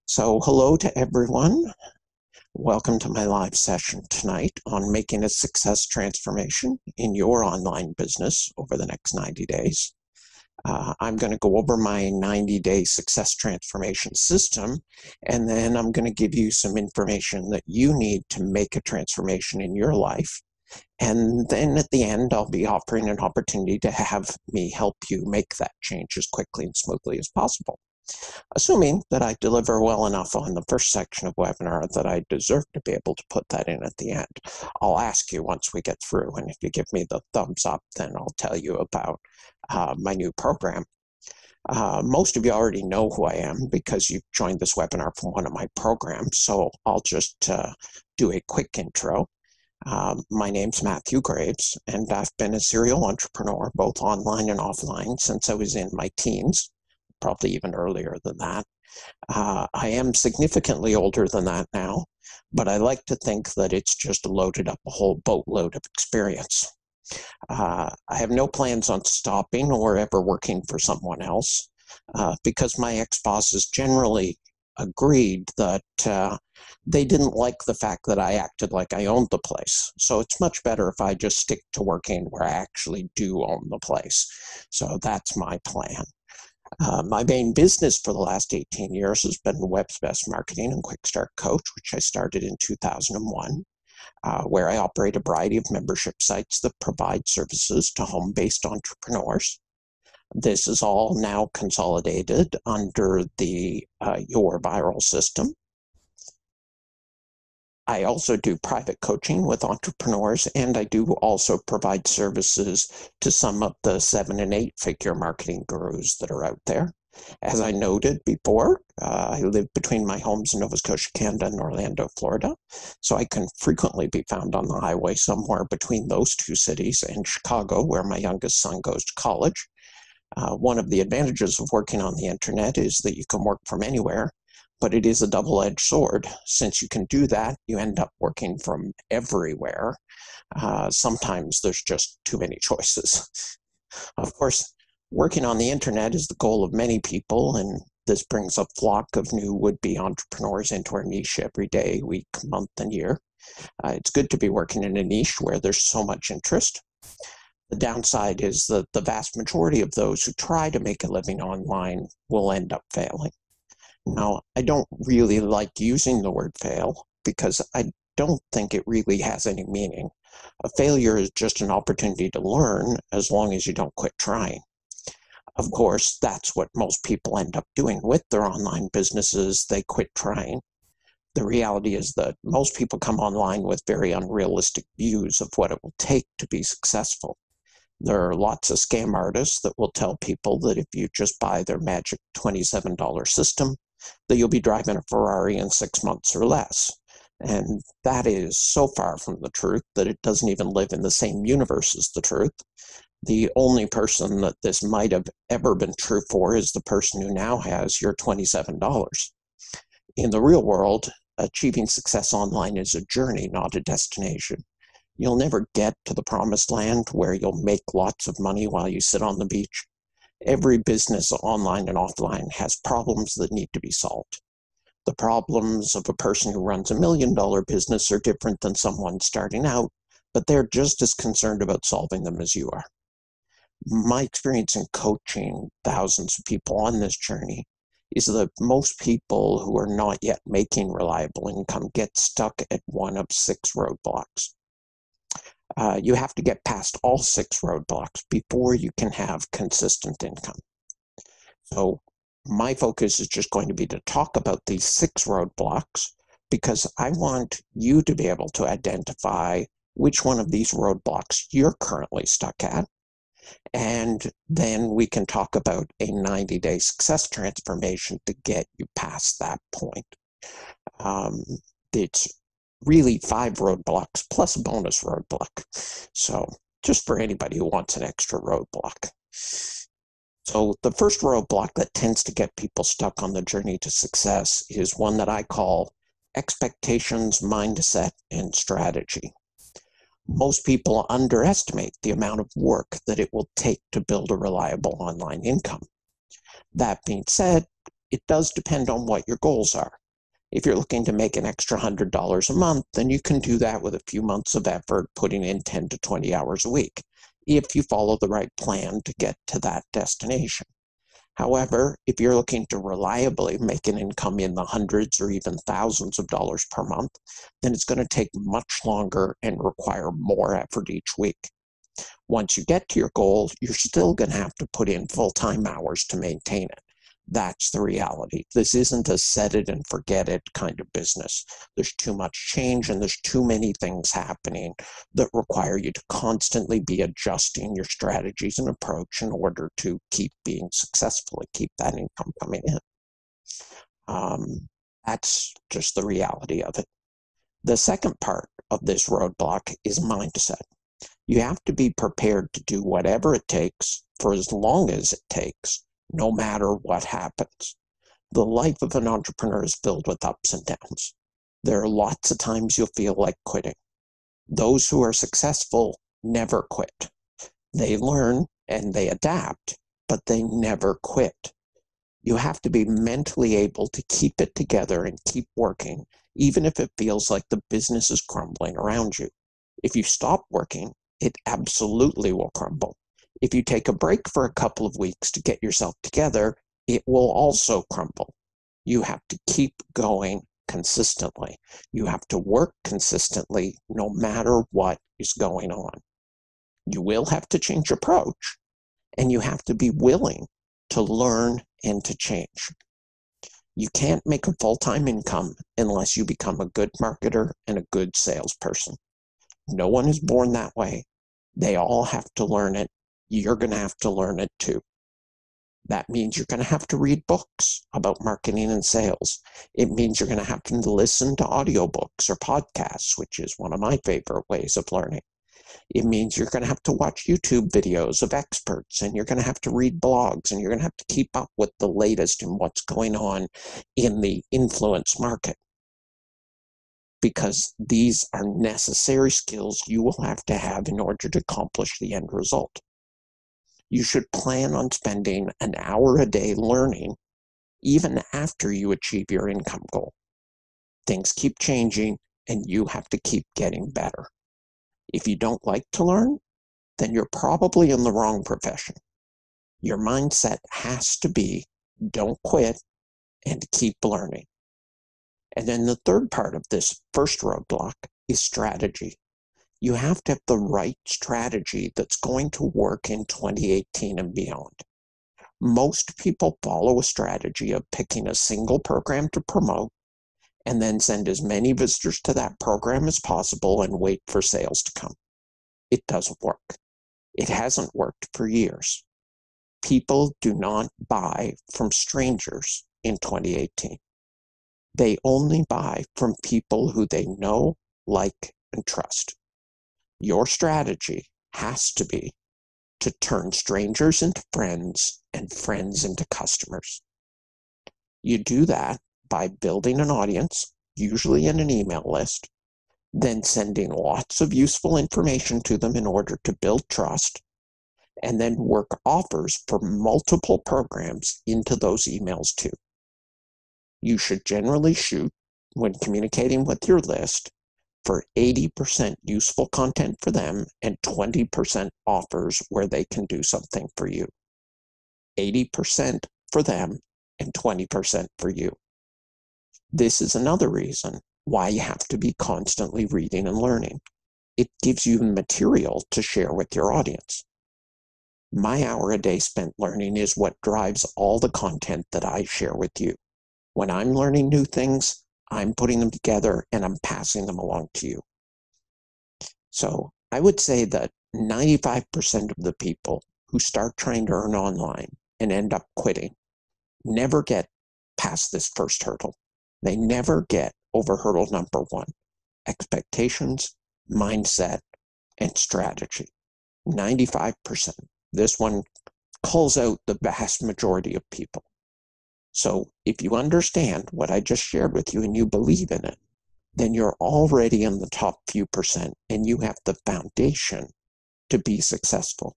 So, hello to everyone. Welcome to my live session tonight on making a success transformation in your online business over the next 90 days. I'm going to go over my 90-day success transformation system, and then I'm going to give you some information that you need to make a transformation in your life. And then at the end, I'll be offering an opportunity to have me help you make that change as quickly and smoothly as possible. Assuming that I deliver well enough on the first section of webinar that I deserve to be able to put that in at the end. I'll ask you once we get through, and if you give me the thumbs up, then I'll tell you about my new program. Most of you already know who I am because you've joined this webinar from one of my programs, so I'll just do a quick intro. My name's Matthew Graves, and I've been a serial entrepreneur, both online and offline, since I was in my teens, probably even earlier than that. I am significantly older than that now, but I like to think that it's just loaded up a whole boatload of experience. I have no plans on stopping or ever working for someone else because my ex-bosses generally agreed that they didn't like the fact that I acted like I owned the place. So it's much better if I just stick to working where I actually do own the place. So that's my plan. My main business for the last 18 years has been Web's Best Marketing and Quick Start Coach, which I started in 2001, where I operate a variety of membership sites that provide services to home-based entrepreneurs. This is all now consolidated under the Your Viral system. I also do private coaching with entrepreneurs, and I do also provide services to some of the 7- and 8-figure marketing gurus that are out there. As I noted before, I live between my homes in Nova Scotia, Canada, and Orlando, Florida, so I can frequently be found on the highway somewhere between those two cities and Chicago, where my youngest son goes to college. One of the advantages of working on the internet is that you can work from anywhere, but it is a double-edged sword. Since you can do that, you end up working from everywhere. Sometimes there's just too many choices. Of course, working on the internet is the goal of many people, and this brings a flock of new would-be entrepreneurs into our niche every day, week, month, and year. It's good to be working in a niche where there's so much interest. The downside is that the vast majority of those who try to make a living online will end up failing. Now, I don't really like using the word fail because I don't think it really has any meaning. A failure is just an opportunity to learn as long as you don't quit trying. Of course, that's what most people end up doing with their online businesses. They quit trying. The reality is that most people come online with very unrealistic views of what it will take to be successful. There are lots of scam artists that will tell people that if you just buy their magic $27 system, that you'll be driving a Ferrari in 6 months or less. And that is so far from the truth that it doesn't even live in the same universe as the truth. The only person that this might have ever been true for is the person who now has your $27. In the real world, achieving success online is a journey, not a destination. You'll never get to the promised land where you'll make lots of money while you sit on the beach. Every business, online and offline, has problems that need to be solved. The problems of a person who runs $1 million business are different than someone starting out, but they're just as concerned about solving them as you are. My experience in coaching thousands of people on this journey is that most people who are not yet making reliable income get stuck at one of 6 roadblocks. You have to get past all 6 roadblocks before you can have consistent income. So my focus is just going to be to talk about these 6 roadblocks because I want you to be able to identify which one of these roadblocks you're currently stuck at. And then we can talk about a 90-day success transformation to get you past that point. It's really 5 roadblocks plus a bonus roadblock. So just for anybody who wants an extra roadblock. So the first roadblock that tends to get people stuck on the journey to success is one that I call expectations, mindset, and strategy. Most people underestimate the amount of work that it will take to build a reliable online income. That being said, it does depend on what your goals are. If you're looking to make an extra $100 a month, then you can do that with a few months of effort, putting in 10 to 20 hours a week, if you follow the right plan to get to that destination. However, if you're looking to reliably make an income in the hundreds or even thousands of dollars per month, then it's going to take much longer and require more effort each week. Once you get to your goal, you're still going to have to put in full-time hours to maintain it. That's the reality. This isn't a set it and forget it kind of business. There's too much change and there's too many things happening that require you to constantly be adjusting your strategies and approach in order to keep being successful and keep that income coming in. That's just the reality of it. The second part of this roadblock is mindset. You have to be prepared to do whatever it takes for as long as it takes, no matter what happens. The life of an entrepreneur is filled with ups and downs. There are lots of times you'll feel like quitting. Those who are successful never quit. They learn and they adapt, but they never quit. You have to be mentally able to keep it together and keep working, even if it feels like the business is crumbling around you. If you stop working, it absolutely will crumble. If you take a break for a couple of weeks to get yourself together, it will also crumble. You have to keep going consistently. You have to work consistently no matter what is going on. You will have to change approach, and you have to be willing to learn and to change. You can't make a full-time income unless you become a good marketer and a good salesperson. No one is born that way. They all have to learn it. You're going to have to learn it too. That means you're going to have to read books about marketing and sales. It means you're going to have to listen to audiobooks or podcasts, which is one of my favorite ways of learning. It means you're going to have to watch YouTube videos of experts, and you're going to have to read blogs, and you're going to have to keep up with the latest in what's going on in the influence market. Because these are necessary skills you will have to have in order to accomplish the end result. You should plan on spending an hour a day learning, even after you achieve your income goal. Things keep changing, and you have to keep getting better. If you don't like to learn, then you're probably in the wrong profession. Your mindset has to be, don't quit and keep learning. And then the third part of this first roadblock is strategy. You have to have the right strategy that's going to work in 2018 and beyond. Most people follow a strategy of picking a single program to promote and then send as many visitors to that program as possible and wait for sales to come. It doesn't work. It hasn't worked for years. People do not buy from strangers in 2018. They only buy from people who they know, like, and trust. Your strategy has to be to turn strangers into friends and friends into customers. You do that by building an audience, usually in an email list, then sending lots of useful information to them in order to build trust, and then work offers for multiple programs into those emails too. You should generally shoot, when communicating with your list, for 80% useful content for them and 20% offers where they can do something for you. 80% for them and 20% for you. This is another reason why you have to be constantly reading and learning. It gives you material to share with your audience. My hour a day spent learning is what drives all the content that I share with you. When I'm learning new things, I'm putting them together and I'm passing them along to you. So I would say that 95% of the people who start trying to earn online and end up quitting never get past this first hurdle. They never get over hurdle number one: expectations, mindset, and strategy. 95%. This one calls out the vast majority of people. So if you understand what I just shared with you and you believe in it, then you're already in the top few percent and you have the foundation to be successful.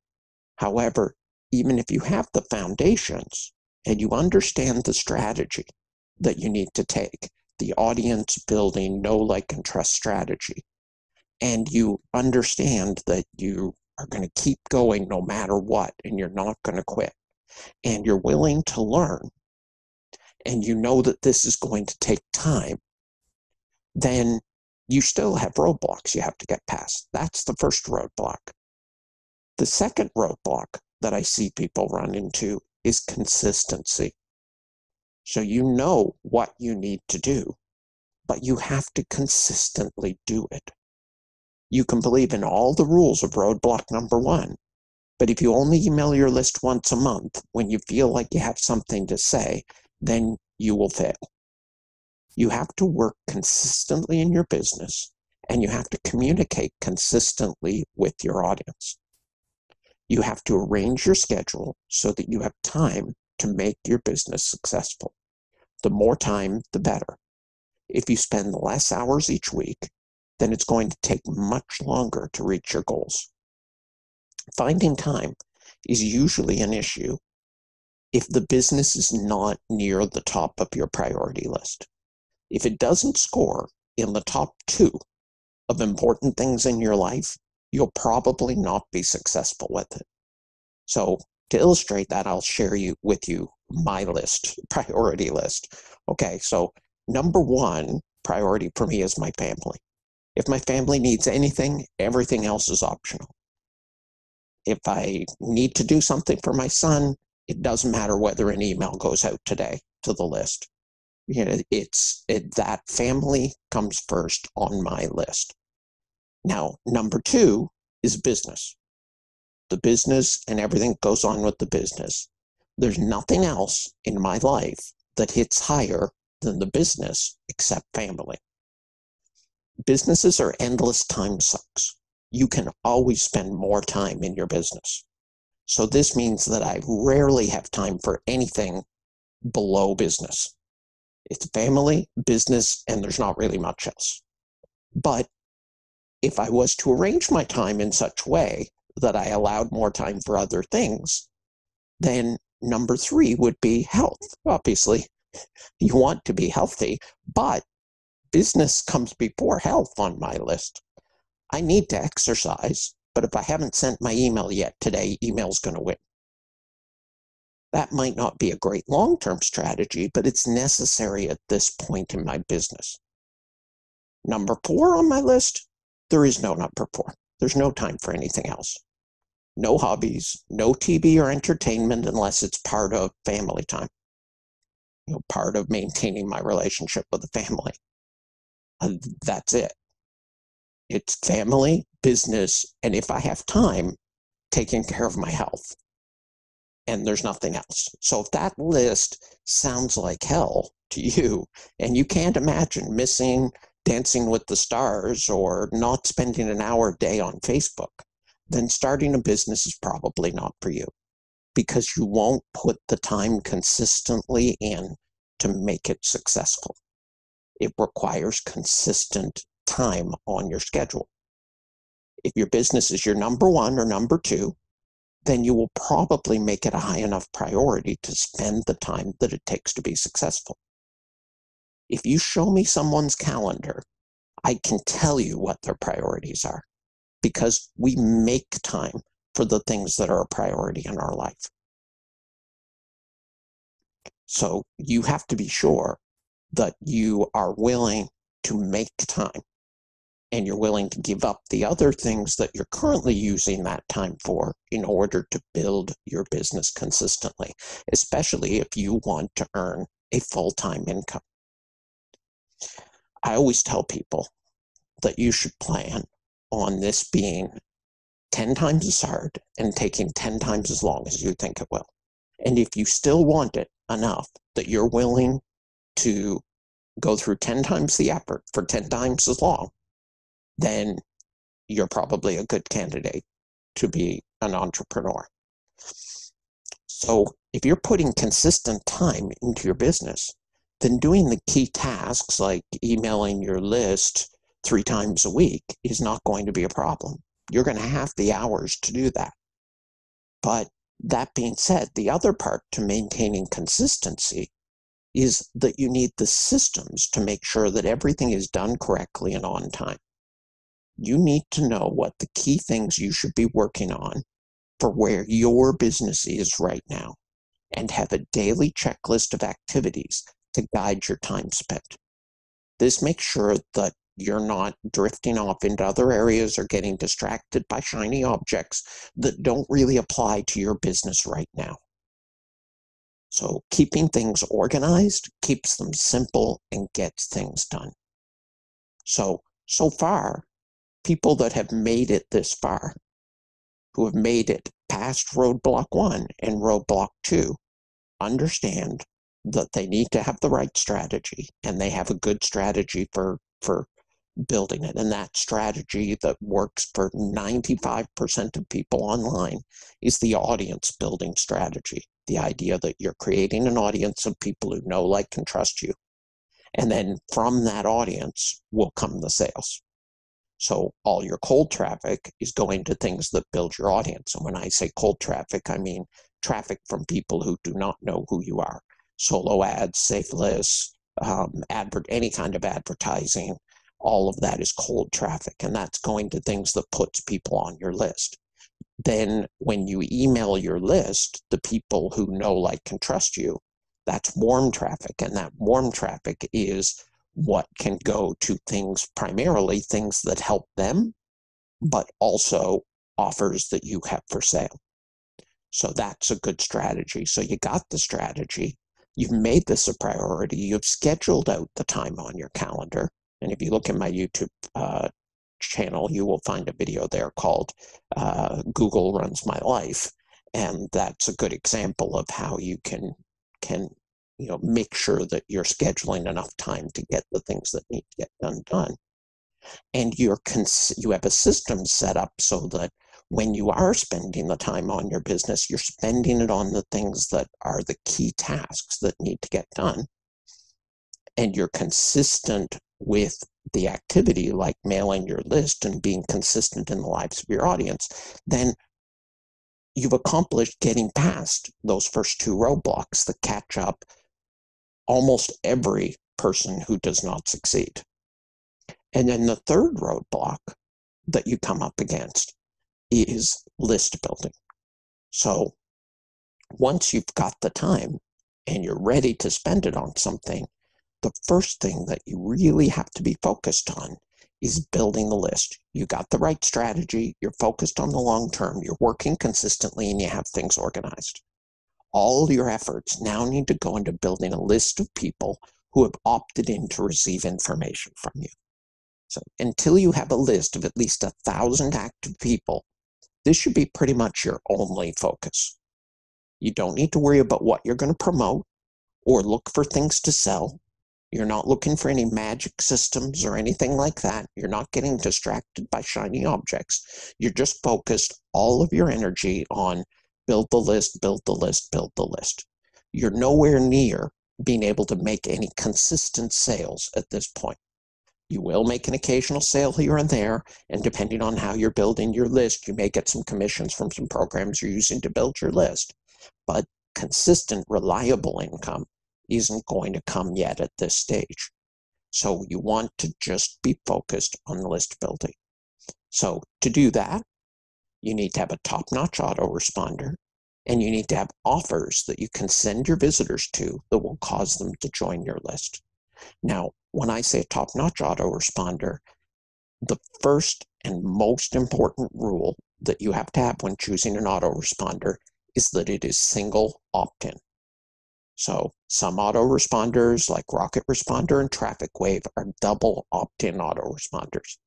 However, even if you have the foundations, and you understand the strategy that you need to take, the audience building, know, like, and trust strategy, and you understand that you are going to keep going no matter what, and you're not going to quit, and you're willing to learn, and you know that this is going to take time, then you still have roadblocks you have to get past. That's the first roadblock. The second roadblock that I see people run into is consistency. So you know what you need to do, but you have to consistently do it. You can believe in all the rules of roadblock number one, but if you only email your list once a month when you feel like you have something to say, then you will fail. You have to work consistently in your business, and you have to communicate consistently with your audience. You have to arrange your schedule so that you have time to make your business successful. The more time, the better. If you spend less hours each week, then it's going to take much longer to reach your goals. Finding time is usually an issue if the business is not near the top of your priority list. If it doesn't score in the top 2 of important things in your life, you'll probably not be successful with it. So to illustrate that, I'll share with you my list, priority list. Okay, so number 1 priority for me is my family. If my family needs anything, everything else is optional. If I need to do something for my son, it doesn't matter whether an email goes out today to the list. You know, that family comes first on my list. Now, number 2 is business. The business and everything that goes on with the business. There's nothing else in my life that hits higher than the business except family. Businesses are endless time sucks. You can always spend more time in your business. So this means that I rarely have time for anything below business. It's family, business, and there's not really much else. But if I was to arrange my time in such a way that I allowed more time for other things, then number 3 would be health. Obviously, you want to be healthy, but business comes before health on my list. I need to exercise, but if I haven't sent my email yet today, email's going to win. That might not be a great long-term strategy, but it's necessary at this point in my business. Number 4 on my list, there is no number 4. There's no time for anything else. No hobbies, no TV or entertainment unless it's part of family time. Part of maintaining my relationship with the family. That's it. It's family, business, and if I have time, taking care of my health. And there's nothing else. So if that list sounds like hell to you, and you can't imagine missing Dancing with the Stars or not spending an hour a day on Facebook, then starting a business is probably not for you, because you won't put the time consistently in to make it successful. It requires consistent time on your schedule. If your business is your number 1 or number 2, then you will probably make it a high enough priority to spend the time that it takes to be successful. If you show me someone's calendar, I can tell you what their priorities are, because we make time for the things that are a priority in our life. So you have to be sure that you are willing to make time, and you're willing to give up the other things that you're currently using that time for in order to build your business consistently, especially if you want to earn a full-time income. I always tell people that you should plan on this being 10 times as hard and taking 10 times as long as you think it will. And if you still want it enough that you're willing to go through 10 times the effort for 10 times as long, then you're probably a good candidate to be an entrepreneur. So if you're putting consistent time into your business, then doing the key tasks like emailing your list 3 times a week is not going to be a problem. You're going to have the hours to do that. But That being said, the other part to maintaining consistency is that you need the systems to make sure that everything is done correctly and on time. You need to know what the key things you should be working on for where your business is right now, and have a daily checklist of activities to guide your time spent. This makes sure that you're not drifting off into other areas or getting distracted by shiny objects that don't really apply to your business right now. So keeping things organized keeps them simple and gets things done. So far, people that have made it this far, who have made it past roadblock 1 and roadblock 2, understand that they need to have the right strategy, and they have a good strategy for building it. And that strategy that works for 95% of people online is the audience building strategy. The idea that you're creating an audience of people who know, like, and trust you. And then from that audience will come the sales. So all your cold traffic is going to things that build your audience. And when I say cold traffic, I mean traffic from people who do not know who you are. Solo ads, safe lists, any kind of advertising, all of that is cold traffic. And that's going to things that puts people on your list. Then when you email your list, the people who know, like, and trust you, that's warm traffic. And that warm traffic is what can go to things, primarily things that help them, but also offers that you have for sale. So that's a good strategy. So you got the strategy, you've made this a priority, you've scheduled out the time on your calendar. And if you look at my YouTube channel, you will find a video there called Google Runs My Life. And that's a good example of how you can make sure that you're scheduling enough time to get the things that need to get done. And you have a system set up so that when you are spending the time on your business, you're spending it on the things that are the key tasks that need to get done. And you're consistent with the activity, like mailing your list and being consistent in the lives of your audience, then you've accomplished getting past those first 2 roadblocks that catch up almost every person who does not succeed. And then the third roadblock that you come up against is list building. So once you've got the time and you're ready to spend it on something, the first thing that you really have to be focused on is building the list. You got the right strategy, you're focused on the long term, you're working consistently, and you have things organized. All your efforts now need to go into building a list of people who have opted in to receive information from you. So until you have a list of at least 1,000 active people, this should be pretty much your only focus. You don't need to worry about what you're going to promote or look for things to sell. You're not looking for any magic systems or anything like that. You're not getting distracted by shiny objects. You're just focused all of your energy on build the list, build the list, build the list. You're nowhere near being able to make any consistent sales at this point. You will make an occasional sale here and there, and depending on how you're building your list, you may get some commissions from some programs you're using to build your list. But consistent, reliable income isn't going to come yet at this stage. So you want to just be focused on list building. So to do that, you need to have a top-notch autoresponder, and you need to have offers that you can send your visitors to that will cause them to join your list. Now, when I say top-notch autoresponder, the first and most important rule that you have to have when choosing an autoresponder is that it is single opt-in. So some autoresponders like Rocket Responder and Traffic Wave are double opt-in autoresponders.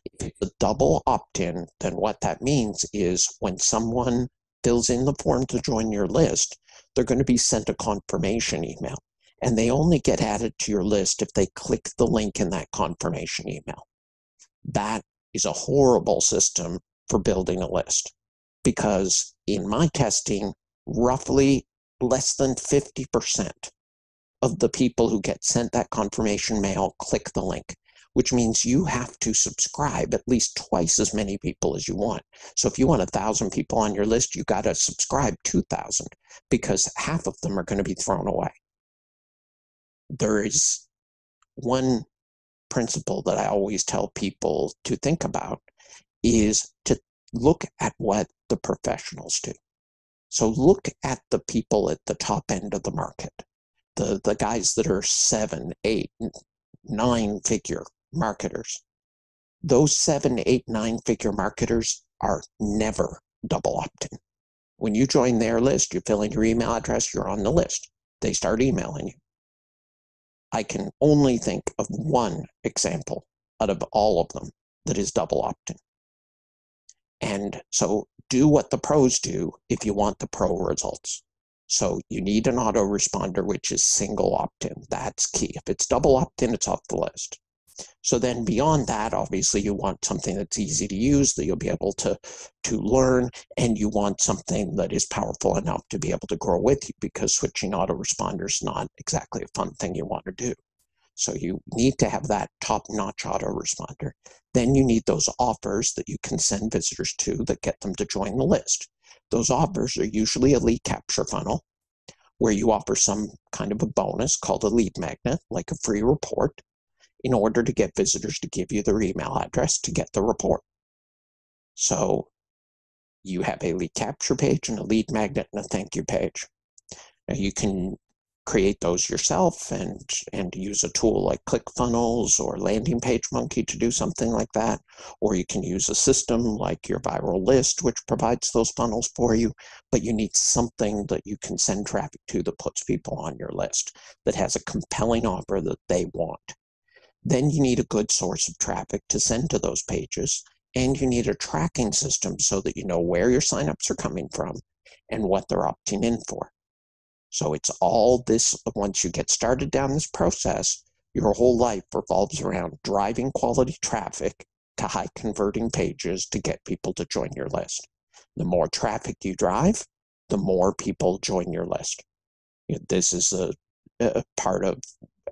If it's a double opt-in, then what that means is when someone fills in the form to join your list, they're going to be sent a confirmation email. And they only get added to your list if they click the link in that confirmation email. That is a horrible system for building a list, because in my testing, roughly less than 50% of the people who get sent that confirmation mail click the link, which means you have to subscribe at least twice as many people as you want. So if you want 1,000 people on your list, you got to subscribe 2,000 because half of them are going to be thrown away. There is one principle that I always tell people to think about is to look at what the professionals do. So look at the people at the top end of the market, the guys that are 7, 8, 9-figure marketers. Those 7, 8, 9-figure marketers are never double opt-in. When you join their list, you fill in your email address, you're on the list. They start emailing you. I can only think of one example out of all of them that is double opt-in. And so do what the pros do if you want the pro results. So you need an autoresponder, which is single opt-in. That's key. If it's double opt-in, it's off the list. So then beyond that, obviously you want something that's easy to use, that you'll be able to learn, and you want something that is powerful enough to be able to grow with you, because switching autoresponder is not exactly a fun thing you want to do. So you need to have that top-notch autoresponder. Then you need those offers that you can send visitors to that get them to join the list. Those offers are usually a lead capture funnel where you offer some kind of a bonus called a lead magnet, like a free report, in order to get visitors to give you their email address to get the report. So you have a lead capture page and a lead magnet and a thank you page. Now you can create those yourself and use a tool like ClickFunnels or Landing Page Monkey to do something like that. Or you can use a system like your Viral List, which provides those funnels for you. But you need something that you can send traffic to that puts people on your list, that has a compelling offer that they want. Then you need a good source of traffic to send to those pages. And you need a tracking system so that you know where your signups are coming from and what they're opting in for. So it's all this, once you get started down this process, your whole life revolves around driving quality traffic to high converting pages to get people to join your list. The more traffic you drive, the more people join your list. This is a part of,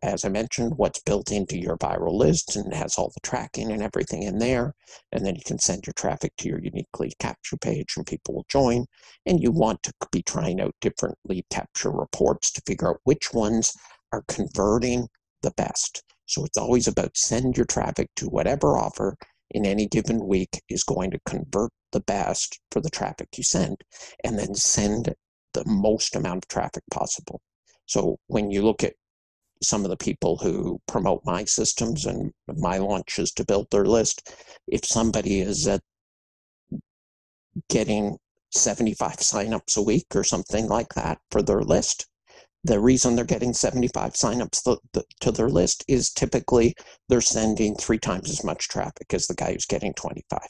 as I mentioned, what's built into your Viral List and has all the tracking and everything in there. And then you can send your traffic to your unique lead capture page and people will join. And you want to be trying out different lead capture reports to figure out which ones are converting the best. So it's always about send your traffic to whatever offer in any given week is going to convert the best for the traffic you send, and then send the most amount of traffic possible. So when you look at some of the people who promote my systems and my launches to build their list, if somebody is getting 75 signups a week or something like that for their list, the reason they're getting 75 signups to their list is typically they're sending 3 times as much traffic as the guy who's getting 25.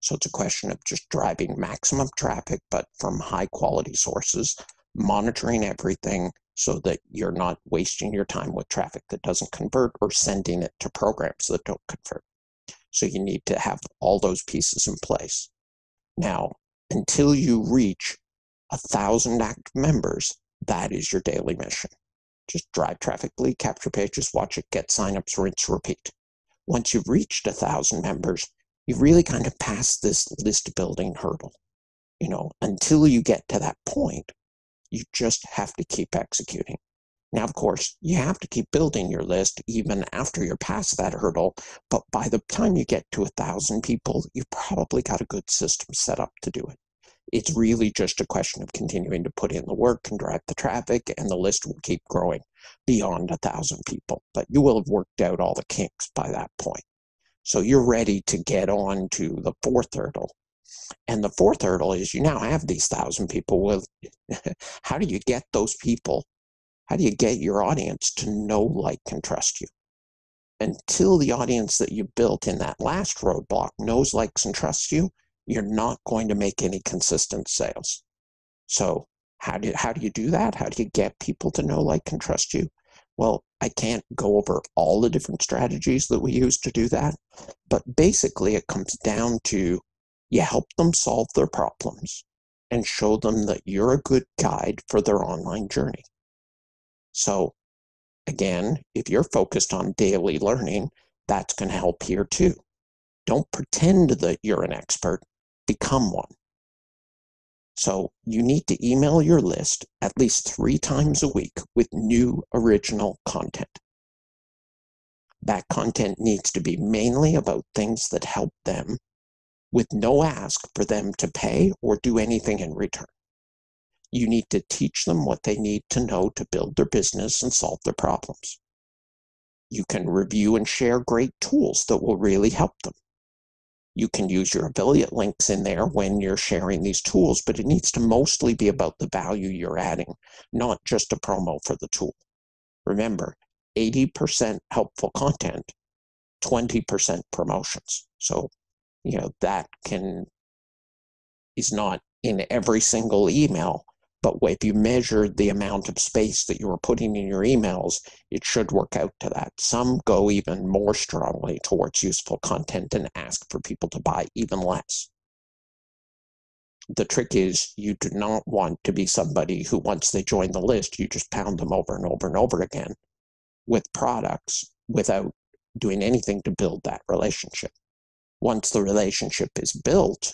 So it's a question of just driving maximum traffic, but from high quality sources, monitoring everything so that you're not wasting your time with traffic that doesn't convert or sending it to programs that don't convert. So you need to have all those pieces in place. Now, until you reach 1,000 active members, that is your daily mission. Just drive traffic, lead capture pages, watch it get signups, rinse, repeat. Once you've reached 1,000 members, you've really kind of passed this list building hurdle. Until you get to that point, you just have to keep executing. Now, of course, you have to keep building your list even after you're past that hurdle, but by the time you get to 1,000 people, you've probably got a good system set up to do it. It's really just a question of continuing to put in the work and drive the traffic, and the list will keep growing beyond 1,000 people. But you will have worked out all the kinks by that point. So you're ready to get on to the 4th hurdle. And the 4th hurdle is you now have these 1,000 people. Well, how do you get those people? How do you get your audience to know, like, and trust you? Until the audience that you built in that last roadblock knows, likes, and trusts you, you're not going to make any consistent sales. So how do you do that? How do you get people to know, like, and trust you? Well, I can't go over all the different strategies that we use to do that, but basically it comes down to you help them solve their problems and show them that you're a good guide for their online journey. So again, if you're focused on daily learning, That's going to help here too. Don't pretend that you're an expert, become one. So you need to email your list at least 3 times a week with new original content. That content needs to be mainly about things that help them, with no ask for them to pay or do anything in return. You need to teach them what they need to know to build their business and solve their problems. You can review and share great tools that will really help them. You can use your affiliate links in there when you're sharing these tools, but it needs to mostly be about the value you're adding, not just a promo for the tool. Remember, 80% helpful content, 20% promotions. So, that is not in every single email, but if you measure the amount of space that you are putting in your emails, it should work out to that. Some go even more strongly towards useful content and ask for people to buy even less. The trick is you do not want to be somebody who, once they join the list, you just pound them over and over and over again with products without doing anything to build that relationship. Once the relationship is built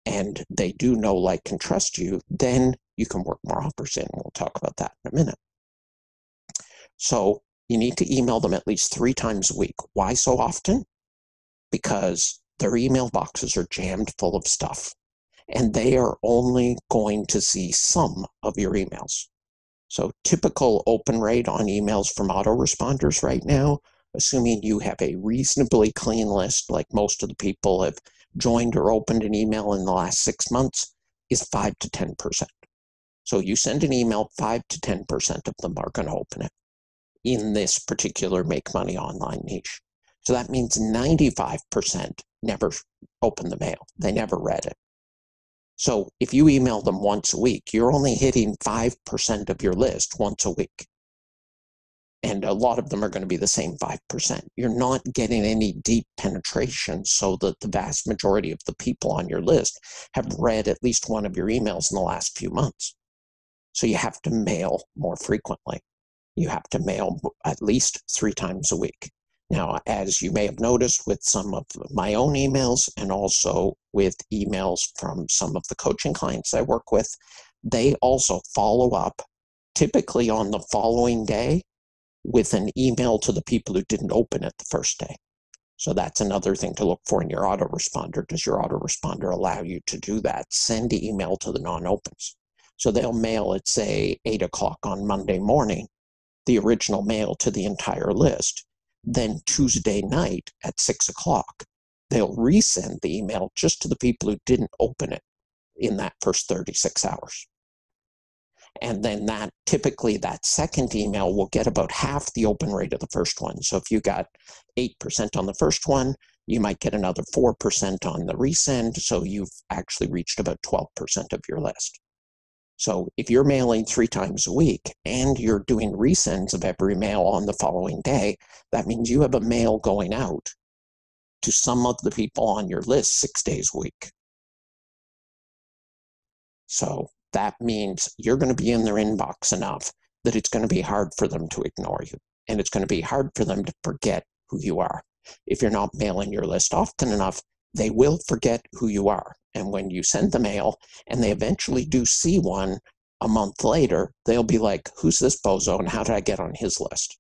and they do know, like, and trust you, then you can work more offers in. We'll talk about that in a minute. So you need to email them at least 3 times a week. Why so often? Because their email boxes are jammed full of stuff, and they are only going to see some of your emails. So typical open rate on emails from autoresponders right now, assuming you have a reasonably clean list, like most of the people have joined or opened an email in the last 6 months, is 5 to 10%. So you send an email, 5 to 10% of them are going to open it in this particular make money online niche. So that means 95% never opened the mail. They never read it. So if you email them once a week, you're only hitting 5% of your list once a week. And a lot of them are going to be the same 5%. You're not getting any deep penetration so that the vast majority of the people on your list have read at least one of your emails in the last few months. So you have to mail more frequently. You have to mail at least 3 times a week. Now, as you may have noticed with some of my own emails and also with emails from some of the coaching clients I work with, they also follow up typically on the following day with an email to the people who didn't open it the first day. So that's another thing to look for in your autoresponder. Does your autoresponder allow you to do that? Send an email to the non-opens. So they'll mail at, say, 8 o'clock on Monday morning, the original mail to the entire list. Then Tuesday night at 6 o'clock, they'll resend the email just to the people who didn't open it in that first 36 hours. And then typically that second email will get about half the open rate of the first one. So if you got 8% on the first one, you might get another 4% on the resend. So you've actually reached about 12% of your list. So if you're mailing 3 times a week and you're doing resends of every mail on the following day, that means you have a mail going out to some of the people on your list 6 days a week. So that means you're going to be in their inbox enough that it's going to be hard for them to ignore you. And it's going to be hard for them to forget who you are. If you're not mailing your list often enough, they will forget who you are. And when you send the mail and they eventually do see one a month later, they'll be like, who's this bozo and how did I get on his list?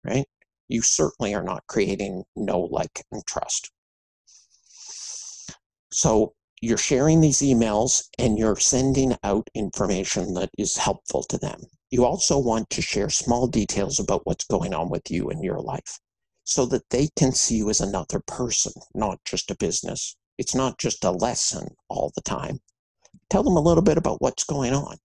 Right? You certainly are not creating know, like, and trust. So you're sharing these emails and you're sending out information that is helpful to them. You also want to share small details about what's going on with you in your life so that they can see you as another person, not just a business. It's not just a lesson all the time. Tell them a little bit about what's going on.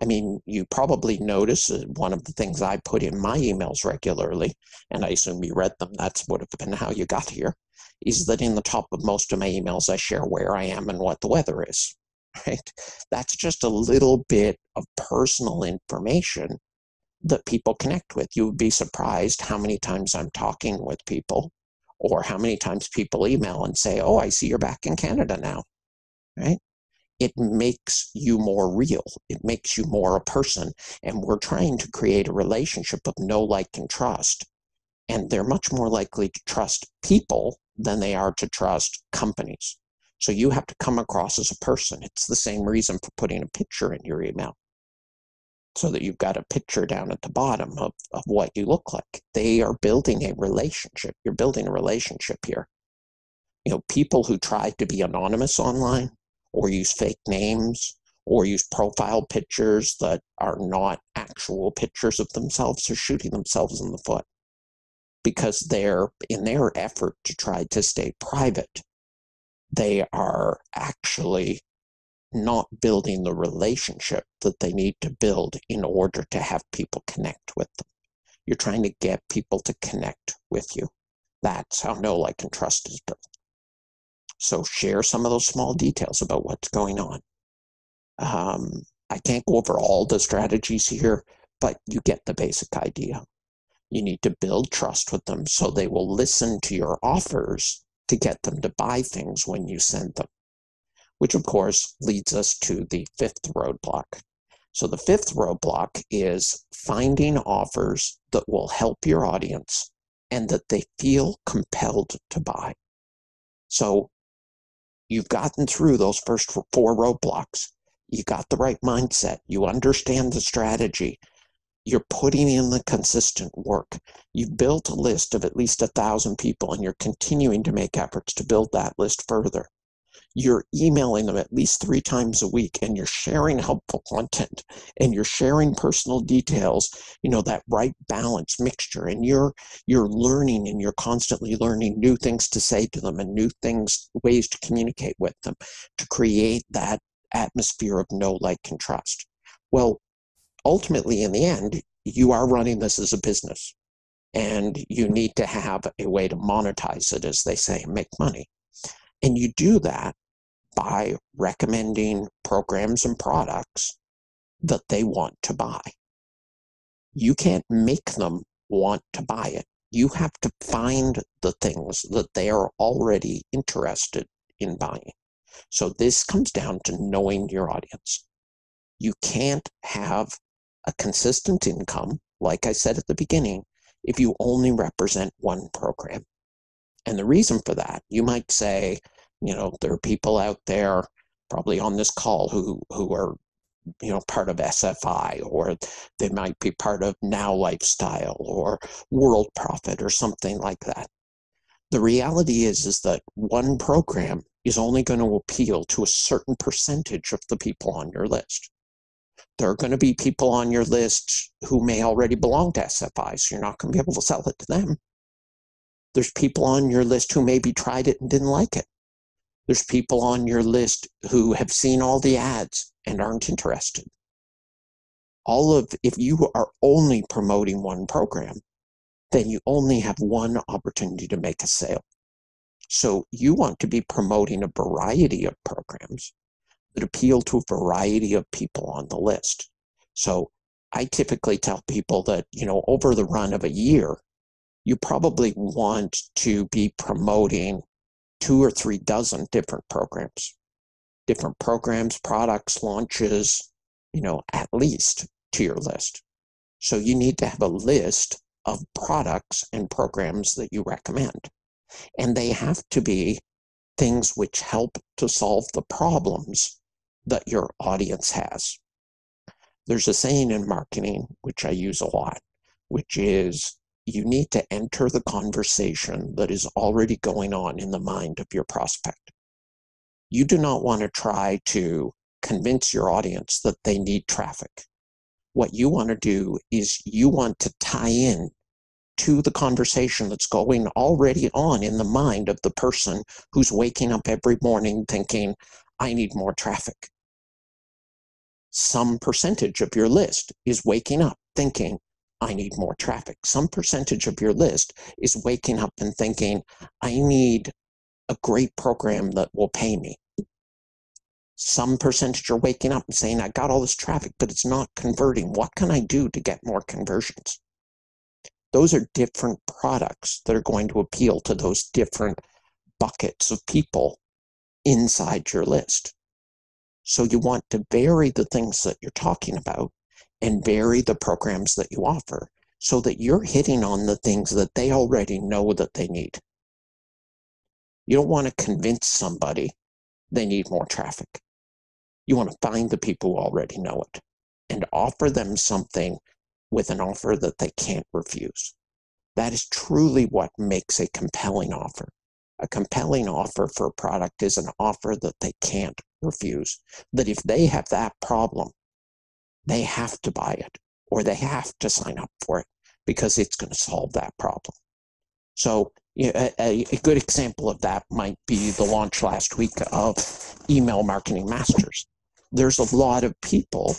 I mean, you probably notice one of the things I put in my emails regularly, and I assume you read them, that's would have been how you got here, is that in the top of most of my emails, I share where I am and what the weather is, right? That's just a little bit of personal information that people connect with. You would be surprised how many times I'm talking with people or how many times people email and say, oh, I see you're back in Canada now, right? It makes you more real. It makes you more a person. And we're trying to create a relationship of know, like, and trust And they're much more likely to trust people than they are to trust companies. So you have to come across as a person. It's the same reason for putting a picture in your email, so that you've got a picture down at the bottom of what you look like. They are building a relationship. You're building a relationship here. People who try to be anonymous online or use fake names or use profile pictures that are not actual pictures of themselves are shooting themselves in the foot, because they're, in their effort to try to stay private, they are actually not building the relationship that they need to build in order to have people connect with them. You're trying to get people to connect with you. That's how know, like, and trust is built. So share some of those small details about what's going on. I can't go over all the strategies here, but you get the basic idea. You need to build trust with them so they will listen to your offers to get them to buy things when you send them, which of course leads us to the fifth roadblock. So the fifth roadblock is finding offers that will help your audience and that they feel compelled to buy. So you've gotten through those first 4 roadblocks. You got the right mindset. You understand the strategy. You're putting in the consistent work. You've built a list of at least 1,000 people, and you're continuing to make efforts to build that list further. You're emailing them at least 3 times a week, and you're sharing helpful content, and you're sharing personal details, that right balance mixture, and you're learning, and you're constantly learning new things to say to them and new ways to communicate with them to create that atmosphere of know, like, and trust. Well, ultimately, in the end, you are running this as a business, and you need to have a way to monetize it, as they say, and make money. And you do that by recommending programs and products that they want to buy. You can't make them want to buy it. You have to find the things that they are already interested in buying. So this comes down to knowing your audience. You can't have a consistent income, like I said at the beginning, if you only represent one program. And the reason for that, you might say, there are people out there probably on this call who are, part of SFI, or they might be part of Now Lifestyle or World Profit or something like that. The reality is that one program is only going to appeal to a certain percentage of the people on your list. There are going to be people on your list who may already belong to SFI, so you're not going to be able to sell it to them. There's people on your list who maybe tried it and didn't like it. There's people on your list who have seen all the ads and aren't interested. If you are only promoting one program, then you only have one opportunity to make a sale. So you want to be promoting a variety of programs that appeal to a variety of people on the list. So I typically tell people that, over the run of a year, you probably want to be promoting 2 or 3 dozen different programs, products, launches, at least to your list. So you need to have a list of products and programs that you recommend. And they have to be things which help to solve the problems that your audience has. There's a saying in marketing, which I use a lot, which is you need to enter the conversation that is already going on in the mind of your prospect. You do not want to try to convince your audience that they need traffic. What you want to do is you want to tie in to the conversation that's going already on in the mind of the person who's waking up every morning thinking, I need more traffic. Some percentage of your list is waking up thinking, I need more traffic. Some percentage of your list is waking up and thinking, I need a great program that will pay me. Some percentage are waking up and saying, I got all this traffic, but it's not converting. What can I do to get more conversions? Those are different products that are going to appeal to those different buckets of people inside your list. So you want to vary the things that you're talking about and vary the programs that you offer so that you're hitting on the things that they already know that they need. You don't want to convince somebody they need more traffic. You want to find the people who already know it and offer them something with an offer that they can't refuse. That is truly what makes a compelling offer. A compelling offer for a product is an offer that they can't refuse. That if they have that problem, they have to buy it or they have to sign up for it because it's going to solve that problem. So a good example of that might be the launch last week of Email Marketing Masters. There's a lot of people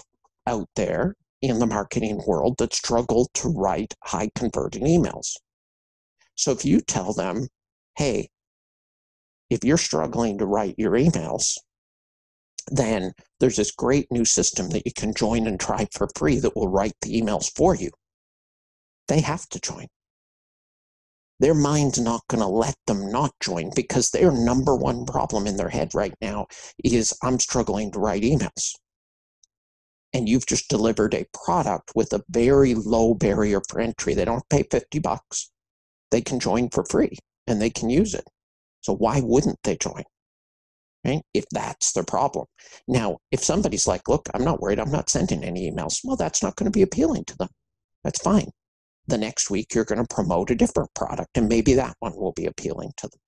out there in the marketing world that struggle to write high converting emails. So if you tell them, hey, if you're struggling to write your emails, then there's this great new system that you can join and try for free that will write the emails for you. They have to join. Their mind's not going to let them not join because their number one problem in their head right now is, I'm struggling to write emails. And you've just delivered a product with a very low barrier for entry. They don't pay $50. They can join for free and they can use it. So why wouldn't they join? Right? If that's their problem. Now, if somebody's like, look, I'm not worried, I'm not sending any emails, well, that's not going to be appealing to them. That's fine. The next week, you're going to promote a different product, and maybe that one will be appealing to them.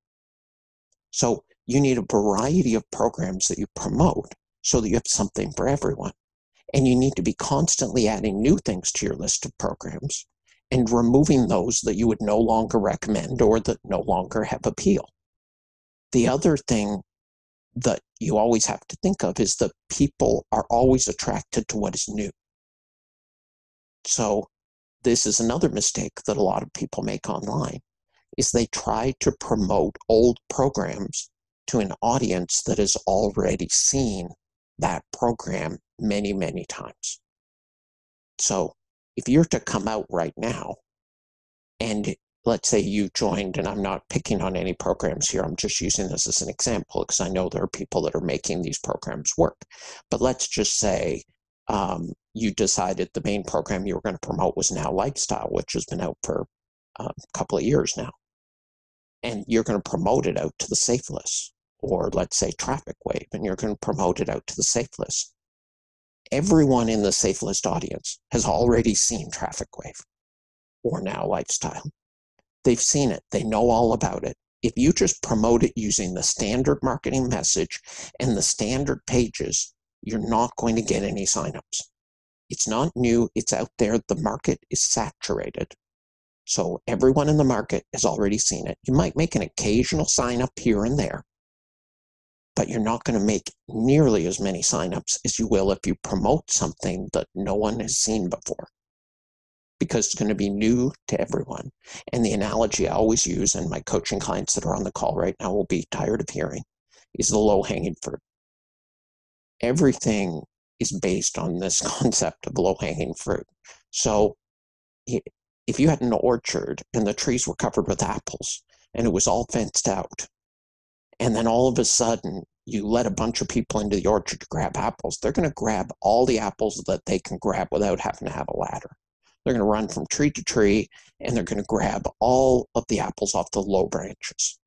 So you need a variety of programs that you promote so that you have something for everyone. And you need to be constantly adding new things to your list of programs and removing those that you would no longer recommend or that no longer have appeal. The other thing that you always have to think of is that people are always attracted to what is new. So this is another mistake that a lot of people make online, is they try to promote old programs to an audience that has already seen that program many, many times. So if you're to come out right now and let's say you joined, and I'm not picking on any programs here, I'm just using this as an example because I know there are people that are making these programs work. But let's just say you decided the main program you were going to promote was Now Lifestyle, which has been out for a couple of years now. And you're going to promote it out to the safe list, or let's say Traffic Wave, and you're going to promote it out to the safe list. Everyone in the safe list audience has already seen Traffic Wave or Now Lifestyle. They've seen it. They know all about it. If you just promote it using the standard marketing message and the standard pages, you're not going to get any signups. It's not new. It's out there. The market is saturated. So everyone in the market has already seen it. You might make an occasional sign up here and there, but you're not going to make nearly as many signups as you will if you promote something that no one has seen before, because it's going to be new to everyone. And the analogy I always use, and my coaching clients that are on the call right now will be tired of hearing, is the low-hanging fruit. Everything is based on this concept of low-hanging fruit. So if you had an orchard and the trees were covered with apples and it was all fenced out, and then all of a sudden you let a bunch of people into the orchard to grab apples, they're going to grab all the apples that they can grab without having to have a ladder. They're going to run from tree to tree, and they're going to grab all of the apples off the low branches.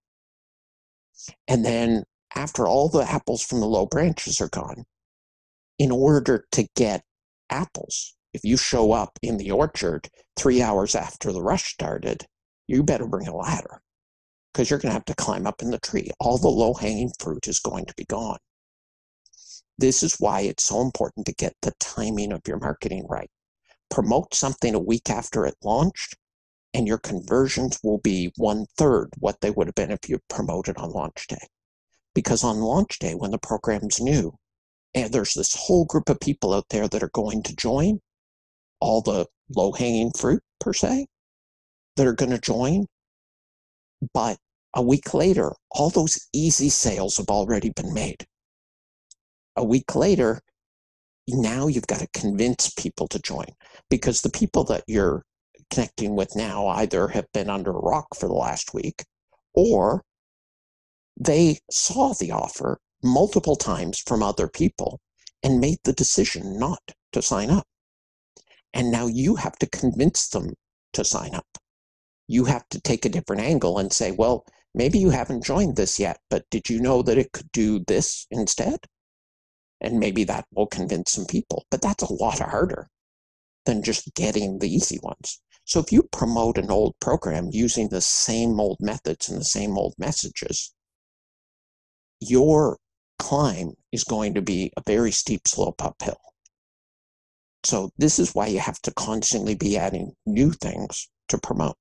And then after all the apples from the low branches are gone, in order to get apples, if you show up in the orchard 3 hours after the rush started, you better bring a ladder because you're going to have to climb up in the tree. All the low-hanging fruit is going to be gone. This is why it's so important to get the timing of your marketing right. Promote something a week after it launched, and your conversions will be 1/3 what they would have been if you promoted on launch day. Because on launch day, when the program's new, and there's this whole group of people out there that are going to join, all the low-hanging fruit, per se, that are going to join, but a week later, all those easy sales have already been made. A week later, now you've got to convince people to join, because the people that you're connecting with now either have been under a rock for the last week, or they saw the offer multiple times from other people and made the decision not to sign up. And now you have to convince them to sign up. You have to take a different angle and say, well, maybe you haven't joined this yet, but did you know that it could do this instead? And maybe that will convince some people, but that's a lot harder than just getting the easy ones. So if you promote an old program using the same old methods and the same old messages, your climb is going to be a very steep slope uphill. So this is why you have to constantly be adding new things to promote.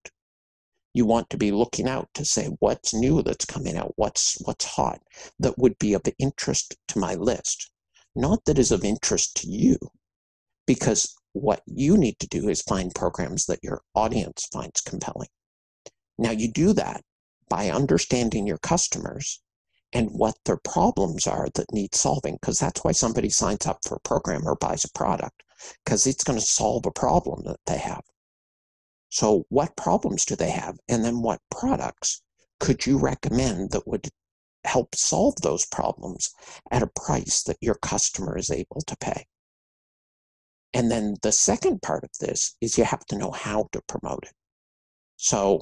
You want to be looking out to say what's new that's coming out, what's hot, that would be of interest to my list. Not that is of interest to you, because what you need to do is find programs that your audience finds compelling. Now you do that by understanding your customers and what their problems are that need solving, because that's why somebody signs up for a program or buys a product, because it's going to solve a problem that they have. So what problems do they have? And then what products could you recommend that would help solve those problems at a price that your customer is able to pay? And then the second part of this is you have to know how to promote it. So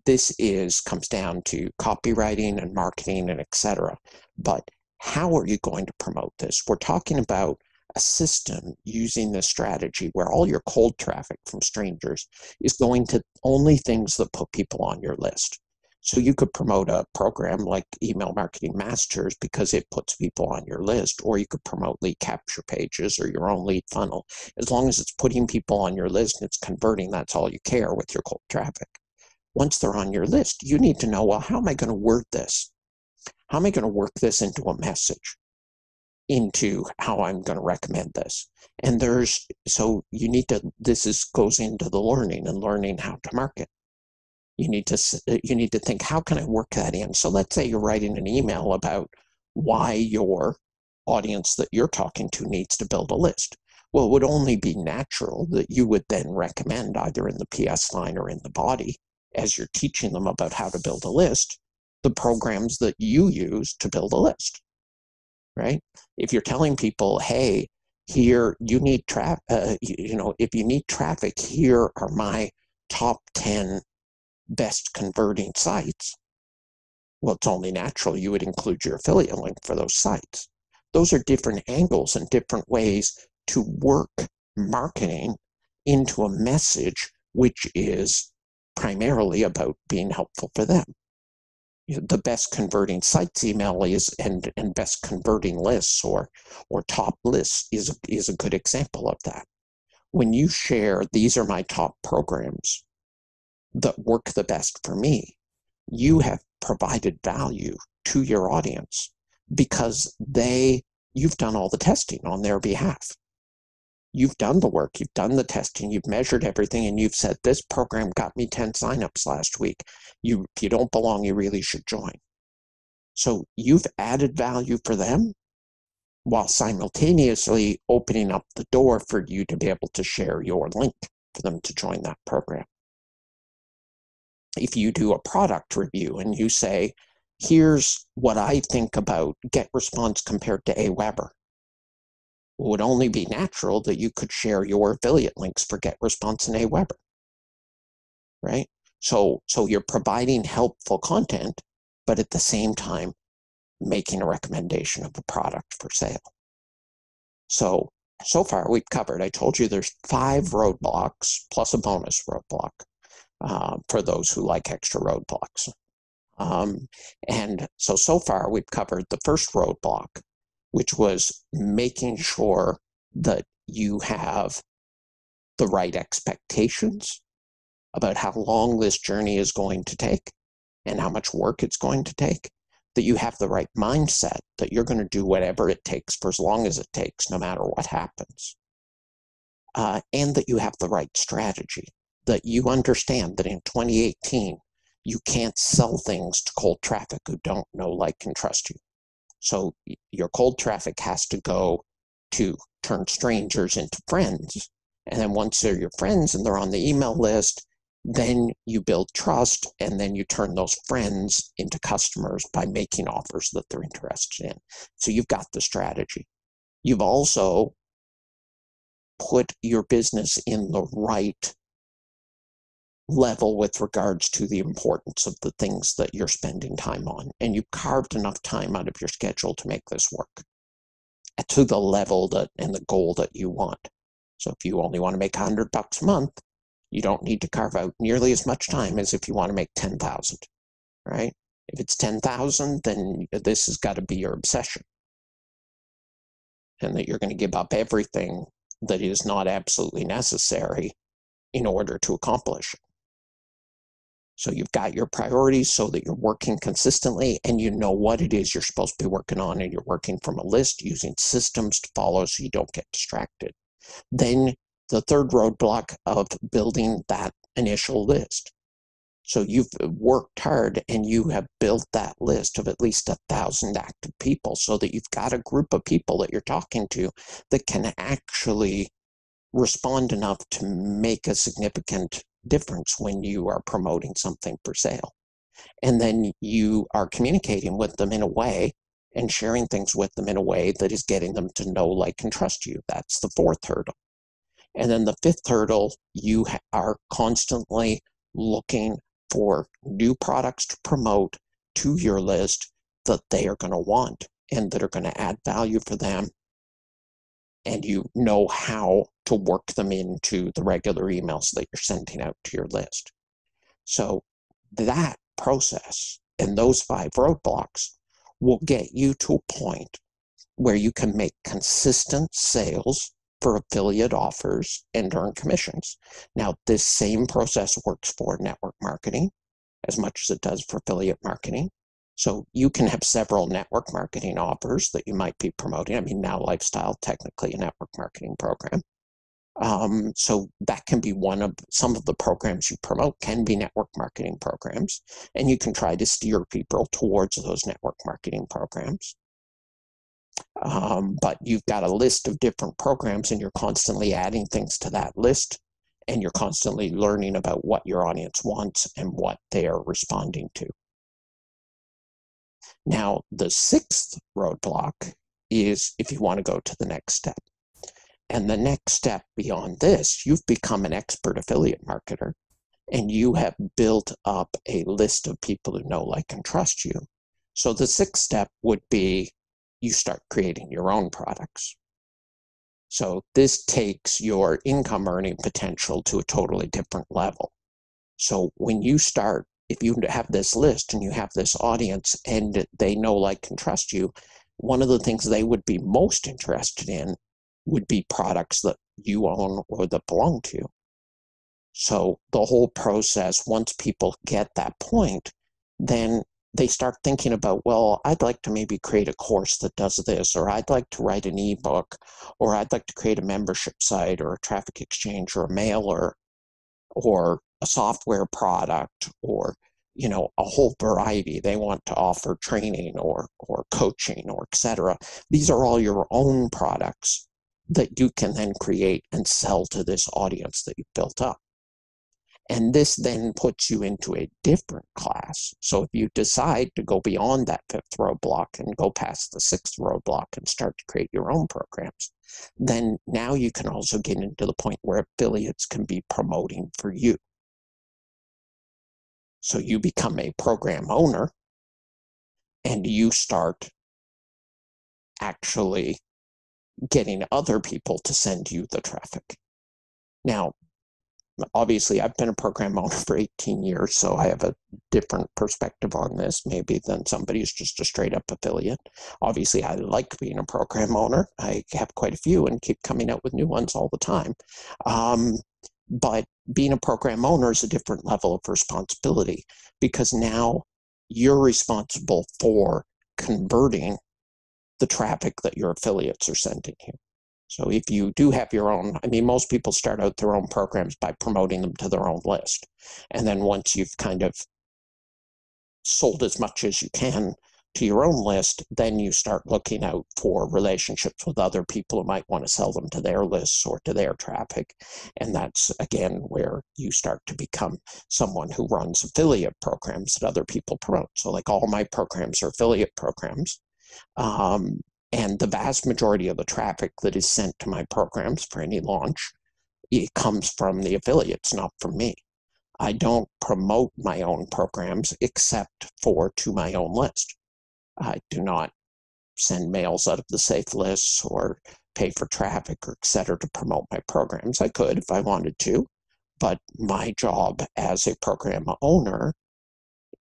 this comes down to copywriting and marketing and etc. But how are you going to promote this? We're talking about a system using this strategy where all your cold traffic from strangers is going to only things that put people on your list. So you could promote a program like Email Marketing Masters because it puts people on your list, or you could promote lead capture pages or your own lead funnel. As long as it's putting people on your list and it's converting, that's all you care with your cold traffic. Once they're on your list, you need to know, well, how am I going to word this? How am I going to work this into a message, into how I'm going to recommend this? And this goes into the learning how to market. You need to think, how can I work that in? So let's say you're writing an email about why your audience that you're talking to needs to build a list. Well, it would only be natural that you would then recommend, either in the PS line or in the body, as you're teaching them about how to build a list, the programs that you use to build a list, right? If you're telling people, hey, here you need traffic, if you need traffic, here are my top 10 best converting sites. Well, it's only natural you would include your affiliate link for those sites. Those are different angles and different ways to work marketing into a message which is primarily about being helpful for them. The best converting sites email is and best converting lists or top lists is a good example of that. When you share, these are my top programs that work the best for me, you have provided value to your audience because you've done all the testing on their behalf. You've done the work, you've done the testing, you've measured everything, and you've said, this program got me 10 signups last week. If you don't belong, you really should join. So you've added value for them while simultaneously opening up the door for you to be able to share your link for them to join that program. If you do a product review and you say, here's what I think about GetResponse compared to Aweber, it would only be natural that you could share your affiliate links for GetResponse and Aweber, right? So you're providing helpful content, but at the same time, making a recommendation of a product for sale. So far we've covered, I told you there's 5 roadblocks plus a bonus roadblock for those who like extra roadblocks. And so far we've covered the first roadblock, which was making sure that you have the right expectations about how long this journey is going to take and how much work it's going to take, that you have the right mindset, that you're going to do whatever it takes for as long as it takes, no matter what happens, and that you have the right strategy, that you understand that in 2018, you can't sell things to cold traffic who don't know, like, and trust you. So your cold traffic has to go to turn strangers into friends. And then once they're your friends and they're on the email list, then you build trust, and then you turn those friends into customers by making offers that they're interested in. So you've got the strategy. You've also put your business in the right level with regards to the importance of the things that you're spending time on. And you've carved enough time out of your schedule to make this work to the level that and the goal that you want. So if you only want to make $100 a month, you don't need to carve out nearly as much time as if you want to make 10,000, right? If it's 10,000, then this has got to be your obsession. And that you're going to give up everything that is not absolutely necessary in order to accomplish it. So you've got your priorities so that you're working consistently and you know what it is you're supposed to be working on, and you're working from a list using systems to follow so you don't get distracted. Then the third roadblock of building that initial list. So you've worked hard and you have built that list of at least 1,000 active people so that you've got a group of people that you're talking to that can actually respond enough to make a significant difference when you are promoting something for sale. And then you are communicating with them in a way and sharing things with them in a way that is getting them to know, like, and trust you. That's the fourth hurdle. And then the fifth hurdle, you are constantly looking for new products to promote to your list that they are going to want and that are going to add value for them. And you know how to work them into the regular emails that you're sending out to your list. So that process and those 5 roadblocks will get you to a point where you can make consistent sales for affiliate offers and earn commissions. Now, this same process works for network marketing as much as it does for affiliate marketing. So you can have several network marketing offers that you might be promoting. I mean, Now Lifestyle, technically a network marketing program. So that can be some of the programs you promote can be network marketing programs, and you can try to steer people towards those network marketing programs. But you've got a list of different programs and you're constantly adding things to that list, and you're constantly learning about what your audience wants and what they are responding to. Now, the 6th roadblock is if you want to go to the next step. And the next step beyond this, you've become an expert affiliate marketer, and you have built up a list of people who know, like, and trust you. So the 6th step would be you start creating your own products. So this takes your income earning potential to a totally different level. So when you start, if you have this list and you have this audience and they know, like, and trust you, one of the things they would be most interested in would be products that you own or that belong to you. So the whole process, once people get that point, then they start thinking about, well, I'd like to maybe create a course that does this, or I'd like to write an ebook, or I'd like to create a membership site or a traffic exchange or a mailer or a software product, or a whole variety. They want to offer training or coaching or etc. These are all your own products that you can then create and sell to this audience that you've built up. And this then puts you into a different class. So if you decide to go beyond that 5th roadblock and go past the 6th roadblock and start to create your own programs, then now you can also get into the point where affiliates can be promoting for you. So you become a program owner and you start actually getting other people to send you the traffic. Now, obviously, I've been a program owner for 18 years, so I have a different perspective on this maybe than somebody who's just a straight up affiliate. Obviously, I like being a program owner. I have quite a few and keep coming out with new ones all the time. But being a program owner is a different level of responsibility, because now you're responsible for converting the traffic that your affiliates are sending you. So if you do have your own, I mean, most people start out their own programs by promoting them to their own list. And then once you've kind of sold as much as you can to your own list, then you start looking out for relationships with other people who might want to sell them to their lists or to their traffic. And that's, again, where you start to become someone who runs affiliate programs that other people promote. So like all my programs are affiliate programs. And the vast majority of the traffic that is sent to my programs for any launch, it comes from the affiliates, not from me. I don't promote my own programs except to my own list. I do not send mails out of the safe lists or pay for traffic or et cetera to promote my programs. I could if I wanted to, but my job as a program owner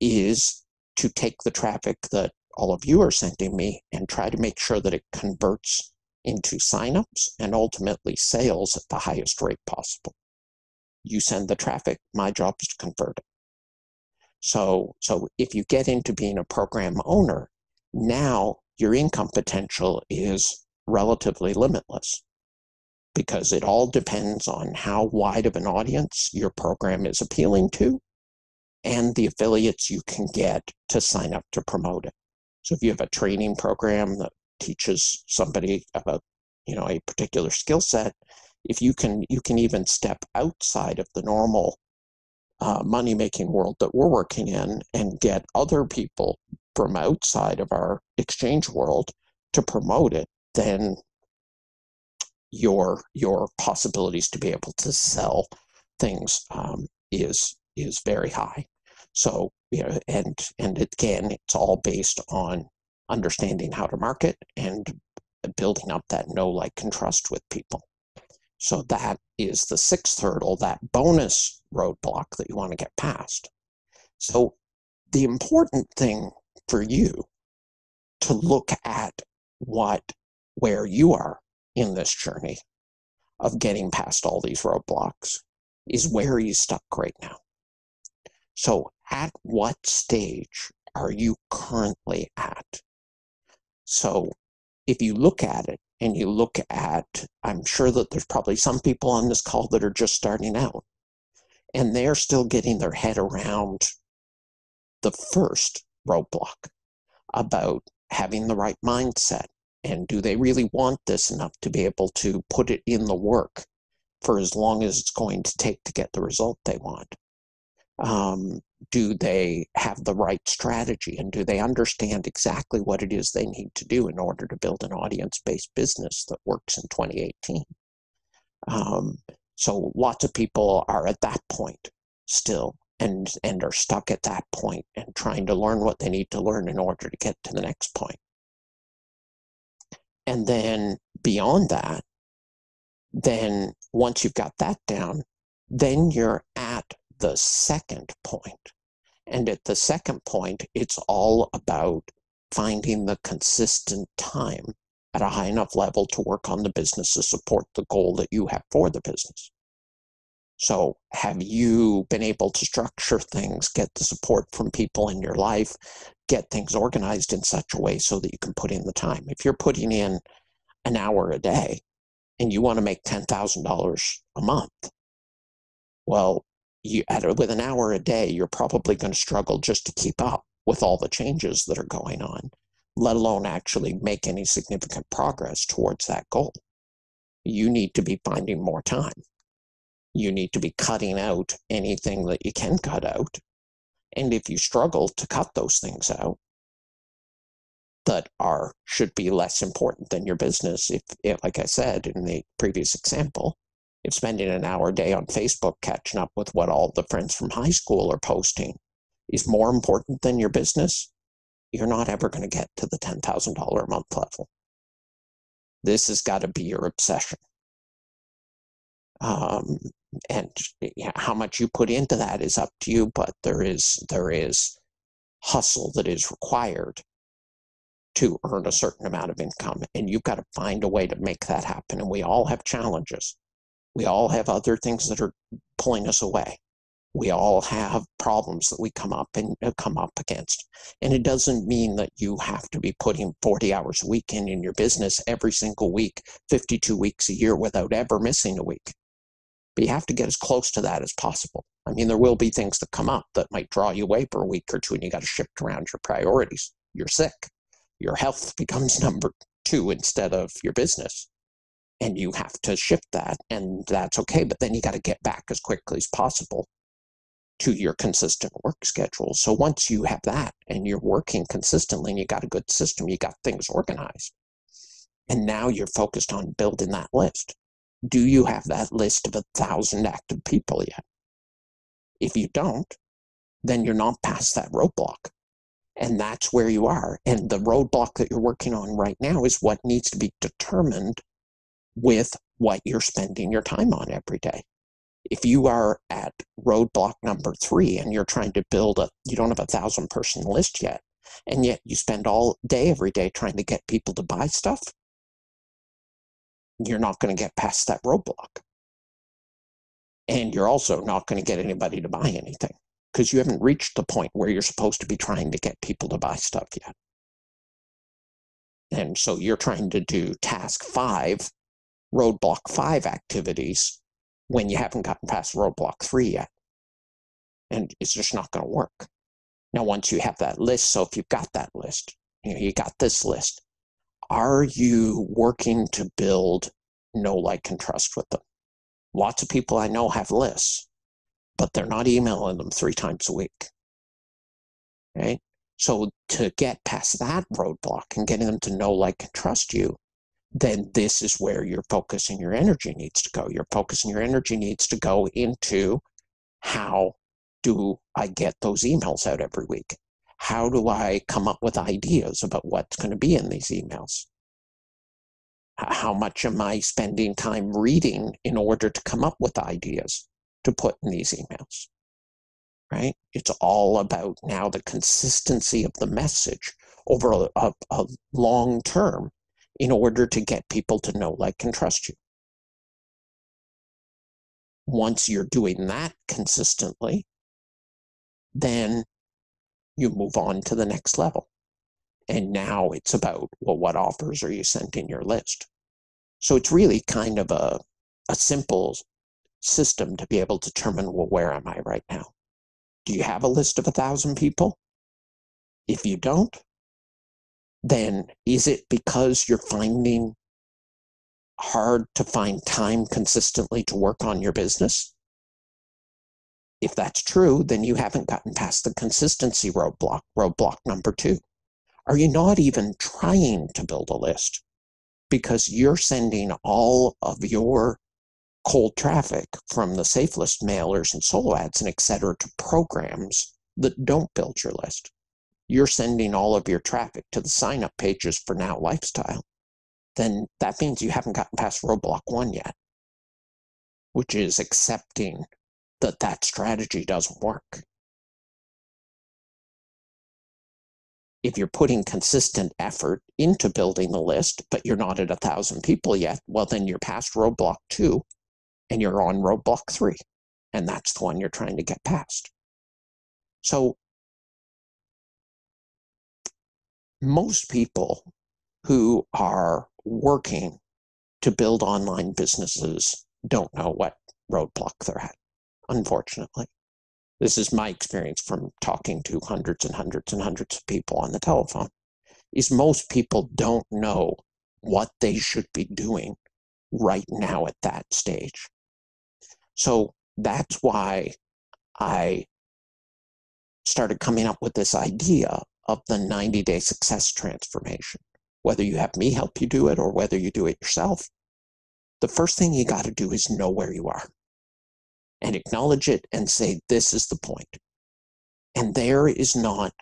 is to take the traffic that all of you are sending me and try to make sure that it converts into signups and ultimately sales at the highest rate possible. You send the traffic, my job is to convert it. So if you get into being a program owner, now your income potential is relatively limitless because it all depends on how wide of an audience your program is appealing to and the affiliates you can get to sign up to promote it. So if you have a training program that teaches somebody about, a particular skill set, if you can even step outside of the normal money-making world that we're working in and get other people from outside of our exchange world to promote it, then your possibilities to be able to sell things is very high. So, and again, it's all based on understanding how to market and building up that know, like, and trust with people. So that is the sixth hurdle, that bonus roadblock that you want to get past. So the important thing for you to look at where you are in this journey of getting past all these roadblocks is, where are you stuck right now? So at what stage are you currently at? So if you look at it and you look at, I'm sure that there's probably some people on this call that are just starting out and they're still getting their head around the first roadblock about having the right mindset. And do they really want this enough to be able to put it in the work for as long as it's going to take to get the result they want? Do they have the right strategy, and do they understand exactly what it is they need to do in order to build an audience-based business that works in 2018? So lots of people are at that point still and are stuck at that point and trying to learn what they need to learn in order to get to the next point. And then beyond that, then once you've got that down, then you're at the second point. And at the second point, it's all about finding the consistent time at a high enough level to work on the business to support the goal that you have for the business. So have you been able to structure things, get the support from people in your life, get things organized in such a way so that you can put in the time? If you're putting in an hour a day and you want to make $10,000 a month, well, with an hour a day, you're probably going to struggle just to keep up with all the changes that are going on, let alone actually make any significant progress towards that goal. You need to be finding more time. You need to be cutting out anything that you can cut out. And if you struggle to cut those things out that should be less important than your business, if like I said in the previous example, if spending an hour a day on Facebook catching up with what all the friends from high school are posting is more important than your business, you're not ever going to get to the $10,000 a month level. This has got to be your obsession. And how much you put into that is up to you, but there is hustle that is required to earn a certain amount of income, and you've got to find a way to make that happen. And we all have challenges. We all have other things that are pulling us away. We all have problems that we come up against. And it doesn't mean that you have to be putting 40 hours a week in your business every single week, 52 weeks a year without ever missing a week. But you have to get as close to that as possible. I mean, there will be things that come up that might draw you away for a week or two, and you got to shift around your priorities. You're sick. Your health becomes number 2 instead of your business. And you have to shift that, and that's okay. But then you got to get back as quickly as possible to your consistent work schedule. So once you have that and you're working consistently and you got a good system, you got things organized, and now you're focused on building that list. Do you have that list of 1,000 active people yet? If you don't, then you're not past that roadblock. And that's where you are. And the roadblock that you're working on right now is what needs to be determined with what you're spending your time on every day. If you are at roadblock number 3 and you're trying to build you don't have 1,000-person list yet, and yet you spend all day every day trying to get people to buy stuff, you're not going to get past that roadblock. And you're also not going to get anybody to buy anything because you haven't reached the point where you're supposed to be trying to get people to buy stuff yet. And so you're trying to do task 5, roadblock 5 activities when you haven't gotten past roadblock 3 yet. And it's just not going to work. Now, once you have that list, so if you've got that list, you got this list, are you working to build know, like, and trust with them? Lots of people I know have lists, but they're not emailing them 3 times a week, right? So to get past that roadblock and getting them to know, like, and trust you, then this is where your focus and your energy needs to go. Your focus and your energy needs to go into how do I get those emails out every week? How do I come up with ideas about what's going to be in these emails? How much am I spending time reading in order to come up with ideas to put in these emails, right? It's all about now the consistency of the message over a long term in order to get people to know, like, and trust you. Once you're doing that consistently, then you move on to the next level. And now it's about, well, what offers are you sending your list? So it's really kind of a simple system to be able to determine, well, where am I right now? Do you have a list of 1,000 people? If you don't, then is it because you're finding hard to find time consistently to work on your business? If that's true, then you haven't gotten past the consistency roadblock, roadblock number 2. Are you not even trying to build a list because you're sending all of your cold traffic from the safe list mailers and solo ads and et cetera to programs that don't build your list? You're sending all of your traffic to the sign-up pages for Now Lifestyle. Then that means you haven't gotten past roadblock 1 yet, which is accepting that that strategy doesn't work. If you're putting consistent effort into building the list, but you're not at 1,000 people yet, well, then you're past roadblock 2 and you're on roadblock 3. And that's the one you're trying to get past. So most people who are working to build online businesses don't know what roadblock they're at, unfortunately. This is my experience from talking to hundreds and hundreds and hundreds of people on the telephone, is most people don't know what they should be doing right now at that stage. So that's why I started coming up with this idea of the 90-day success transformation. Whether you have me help you do it or whether you do it yourself, the first thing you got to do is know where you are and acknowledge it and say, this is the point. And there is not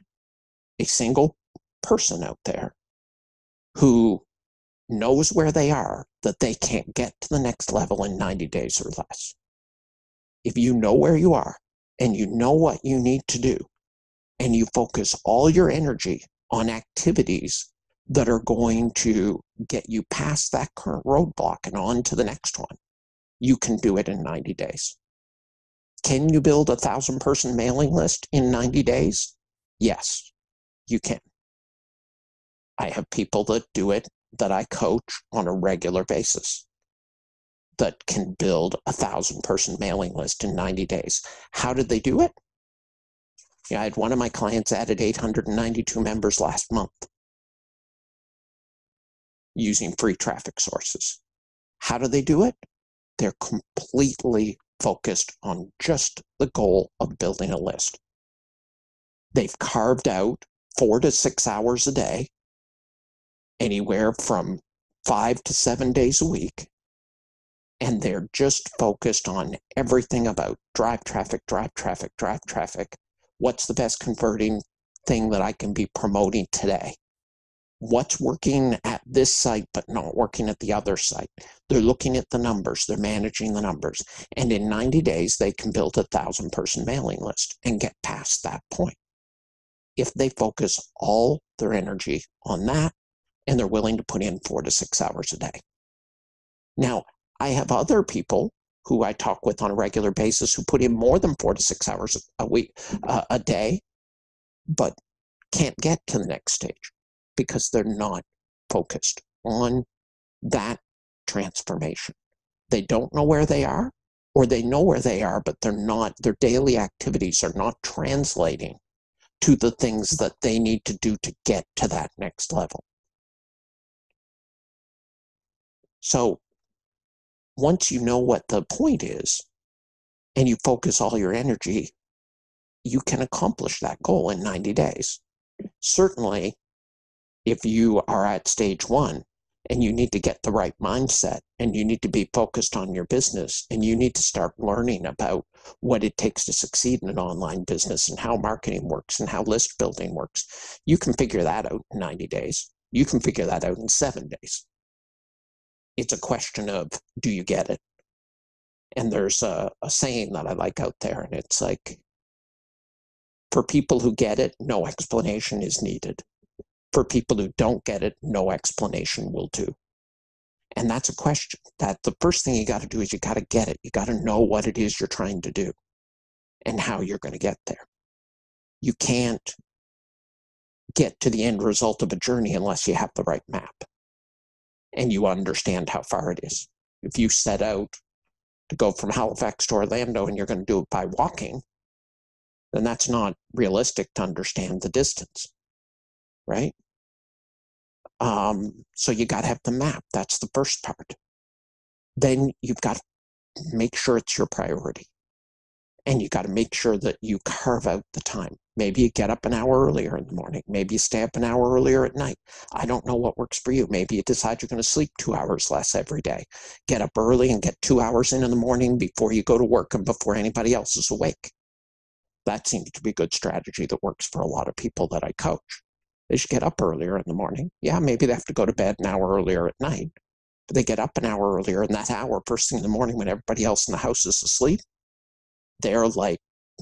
a single person out there who knows where they are that they can't get to the next level in 90 days or less. If you know where you are and you know what you need to do, and you focus all your energy on activities that are going to get you past that current roadblock and on to the next one, you can do it in 90 days. Can you build 1,000-person mailing list in 90 days? Yes, you can. I have people that do it that I coach on a regular basis that can build 1,000-person mailing list in 90 days. How did they do it? Yeah, I had one of my clients added 892 members last month using free traffic sources. How do they do it? They're completely focused on just the goal of building a list. They've carved out 4 to 6 hours a day, anywhere from 5 to 7 days a week, and they're just focused on everything about drive traffic, drive traffic, drive traffic. What's the best converting thing that I can be promoting today? What's working at this site but not working at the other site? They're looking at the numbers, they're managing the numbers, and in 90 days they can build a 1,000-person mailing list and get past that point. If they focus all their energy on that and they're willing to put in 4 to 6 hours a day. Now, I have other people who I talk with on a regular basis who put in more than 4 to 6 hours a week, a day, but can't get to the next stage because they're not focused on that transformation. They don't know where they are, or they know where they are, but they're not, their daily activities are not translating to the things that they need to do to get to that next level. So once you know what the point is and you focus all your energy, you can accomplish that goal in 90 days. Certainly, if you are at stage 1 and you need to get the right mindset and you need to be focused on your business and you need to start learning about what it takes to succeed in an online business and how marketing works and how list building works, you can figure that out in 90 days. You can figure that out in 7 days. It's a question of, do you get it? And there's a saying that I like out there, and it's like, for people who get it, no explanation is needed. For people who don't get it, no explanation will do. And that's a question. That the first thing you got to do is you got to get it. You got to know what it is you're trying to do and how you're going to get there. You can't get to the end result of a journey unless you have the right map and you understand how far it is. If you set out to go from Halifax to Orlando and you're going to do it by walking, then that's not realistic to understand the distance, right? So you got to have the map. That's the first part. Then you've got to make sure it's your priority. And you got to make sure that you carve out the time. Maybe you get up an hour earlier in the morning. Maybe you stay up an hour earlier at night. I don't know what works for you. Maybe you decide you're going to sleep 2 hours less every day. Get up early and get 2 hours in the morning before you go to work and before anybody else is awake. That seems to be a good strategy that works for a lot of people that I coach. They should get up earlier in the morning. Yeah, maybe they have to go to bed an hour earlier at night, but they get up an hour earlier, and that hour, first thing in the morning when everybody else in the house is asleep, they're like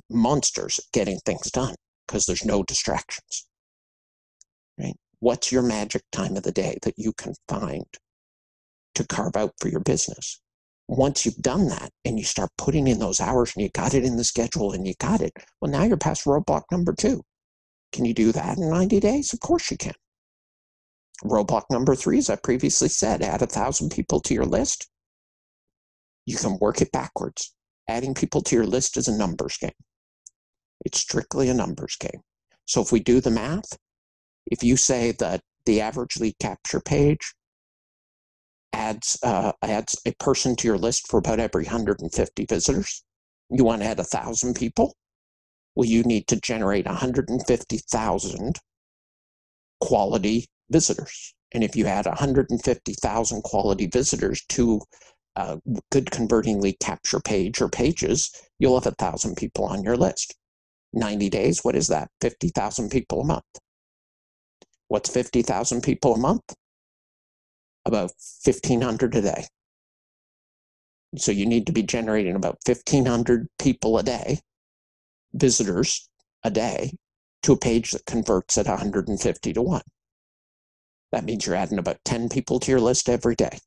monsters at getting things done because there's no distractions, right? What's your magic time of the day that you can find to carve out for your business? Once you've done that and you start putting in those hours and you got it in the schedule and you got it, well, now you're past roadblock number 2. Can you do that in 90 days? Of course you can. Roadblock number 3, as I previously said, add 1,000 people to your list. You can work it backwards. Adding people to your list is a numbers game. It's strictly a numbers game. So if we do the math, if you say that the average lead capture page adds a person to your list for about every 150 visitors, you want to add 1,000 people, well, you need to generate 150,000 quality visitors. And if you add 150,000 quality visitors to a good converting lead capture page or pages, you'll have 1,000 people on your list. 90 days, what is that? 50,000 people a month. What's 50,000 people a month? About 1,500 a day. So you need to be generating about 1,500 people a day, visitors a day, to a page that converts at 150 to 1. That means you're adding about 10 people to your list every day.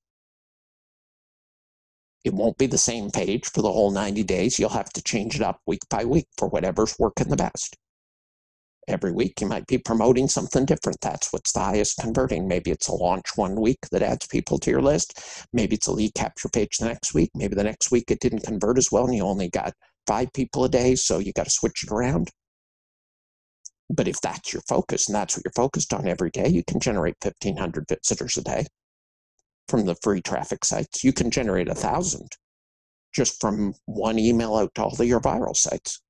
It won't be the same page for the whole 90 days. You'll have to change it up week by week for whatever's working the best. Every week you might be promoting something different. That's what's the highest converting. Maybe it's a launch one week that adds people to your list. Maybe it's a lead capture page the next week. Maybe the next week it didn't convert as well and you only got 5 people a day, so you got to switch it around. But if that's your focus and that's what you're focused on every day, you can generate 1,500 visitors a day from the free traffic sites. You can generate 1,000 just from one email out to all of your viral sites.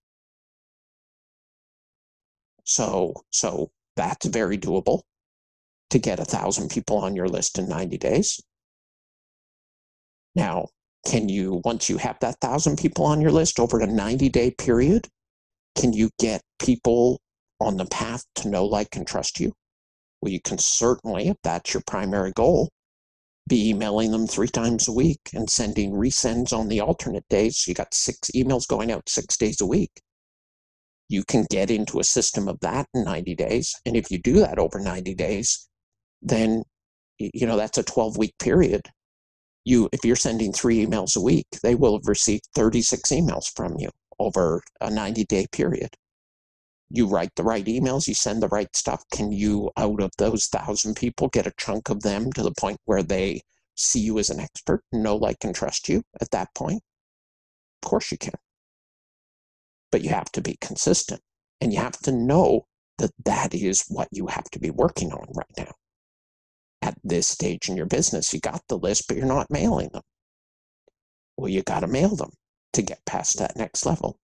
So that's very doable to get 1,000 people on your list in 90 days. Now, Can you, once you have that 1,000 people on your list over a 90-day period, can you get people on the path to know, like, and trust you? Well, you can certainly, if that's your primary goal, be emailing them 3 times a week and sending resends on the alternate days. So you got 6 emails going out 6 days a week. You can get into a system of that in 90 days. And if you do that over 90 days, then, that's a 12-week period. If you're sending 3 emails a week, they will have received 36 emails from you over a 90-day period. You write the right emails, you send the right stuff. Can you, out of those 1,000 people, get a chunk of them to the point where they see you as an expert, know, like, and trust you at that point? Of course you can. But you have to be consistent, and you have to know that that is what you have to be working on right now. At this stage in your business, you got the list, but you're not mailing them. Well, you got to mail them to get past that next level.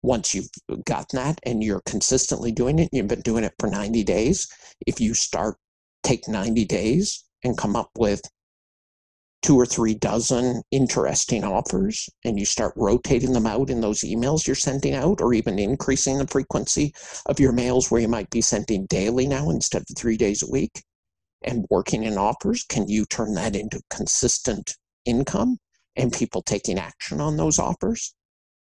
Once you've gotten that and you're consistently doing it, you've been doing it for 90 days, if you take 90 days and come up with 2 or 3 dozen interesting offers, and you start rotating them out in those emails you're sending out, or even increasing the frequency of your mails where you might be sending daily now instead of 3 days a week, and working in offers, can you turn that into consistent income and people taking action on those offers?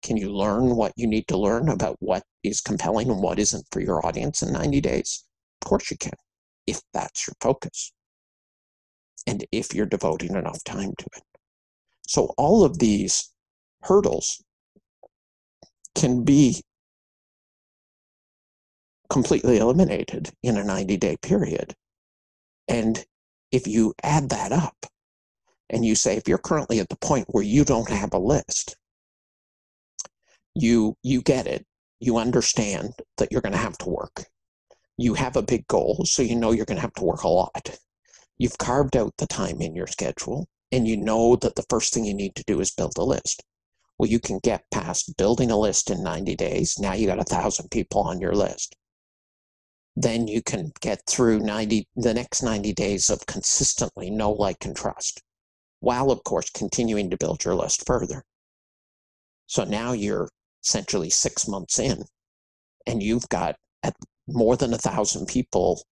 Can you learn what you need to learn about what is compelling and what isn't for your audience in 90 days? Of course you can, if that's your focus, and if you're devoting enough time to it. So all of these hurdles can be completely eliminated in a 90-day period. And if you add that up and you say, if you're currently at the point where you don't have a list, you get it. You understand that you're going to have to work. You have a big goal, so you know you're going to have to work a lot. You've carved out the time in your schedule, and you know that the first thing you need to do is build a list. Well, you can get past building a list in 90 days. Now you got 1,000 people on your list. Then you can get through the next 90 days of consistently know, like, and trust, while, of course, continuing to build your list further. So now you're essentially 6 months in, and you've got more than 1,000 people,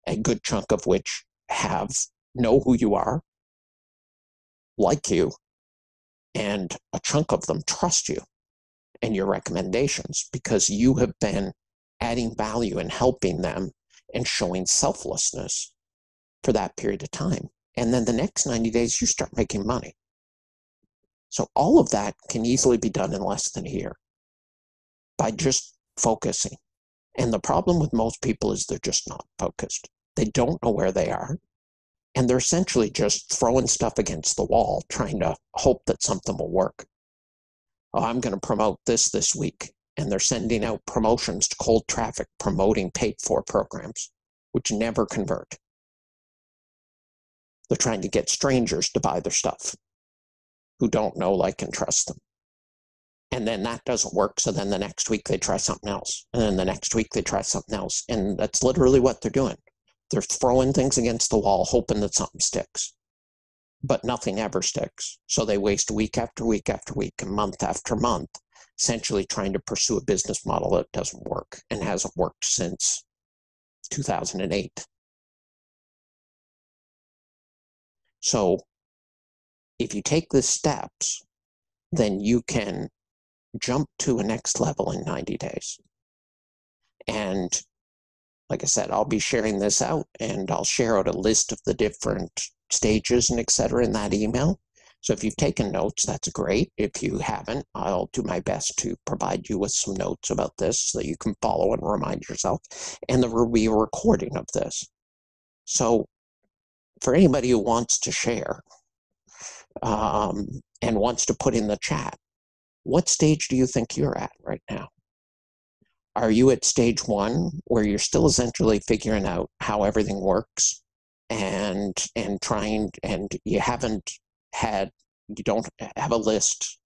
a good chunk of which know who you are, like you, and a chunk of them trust you and your recommendations because you have been adding value and helping them and showing selflessness for that period of time. And then the next 90 days, you start making money. So all of that can easily be done in less than a year by just focusing. And the problem with most people is they're just not focused. They don't know where they are. And they're essentially just throwing stuff against the wall, trying to hope that something will work. Oh, I'm going to promote this week. And they're sending out promotions to cold traffic, promoting paid-for programs, which never convert. They're trying to get strangers to buy their stuff who don't know, like, and trust them. And then that doesn't work, so then the next week they try something else. And then the next week they try something else. And that's literally what they're doing. They're throwing things against the wall, hoping that something sticks. But nothing ever sticks. So they waste week after week after week and month after month, essentially trying to pursue a business model that doesn't work and hasn't worked since 2008. So if you take the steps, then you can jump to a next level in 90 days. And like I said, I'll be sharing this out, and I'll share out a list of the different stages and et cetera in that email. So if you've taken notes, that's great. If you haven't, I'll do my best to provide you with some notes about this so that you can follow and remind yourself. And there will be a recording of this. So for anybody who wants to share and wants to put in the chat, what stage do you think you're at right now? Are you at stage 1 where you're still essentially figuring out how everything works and trying, and you don't have a list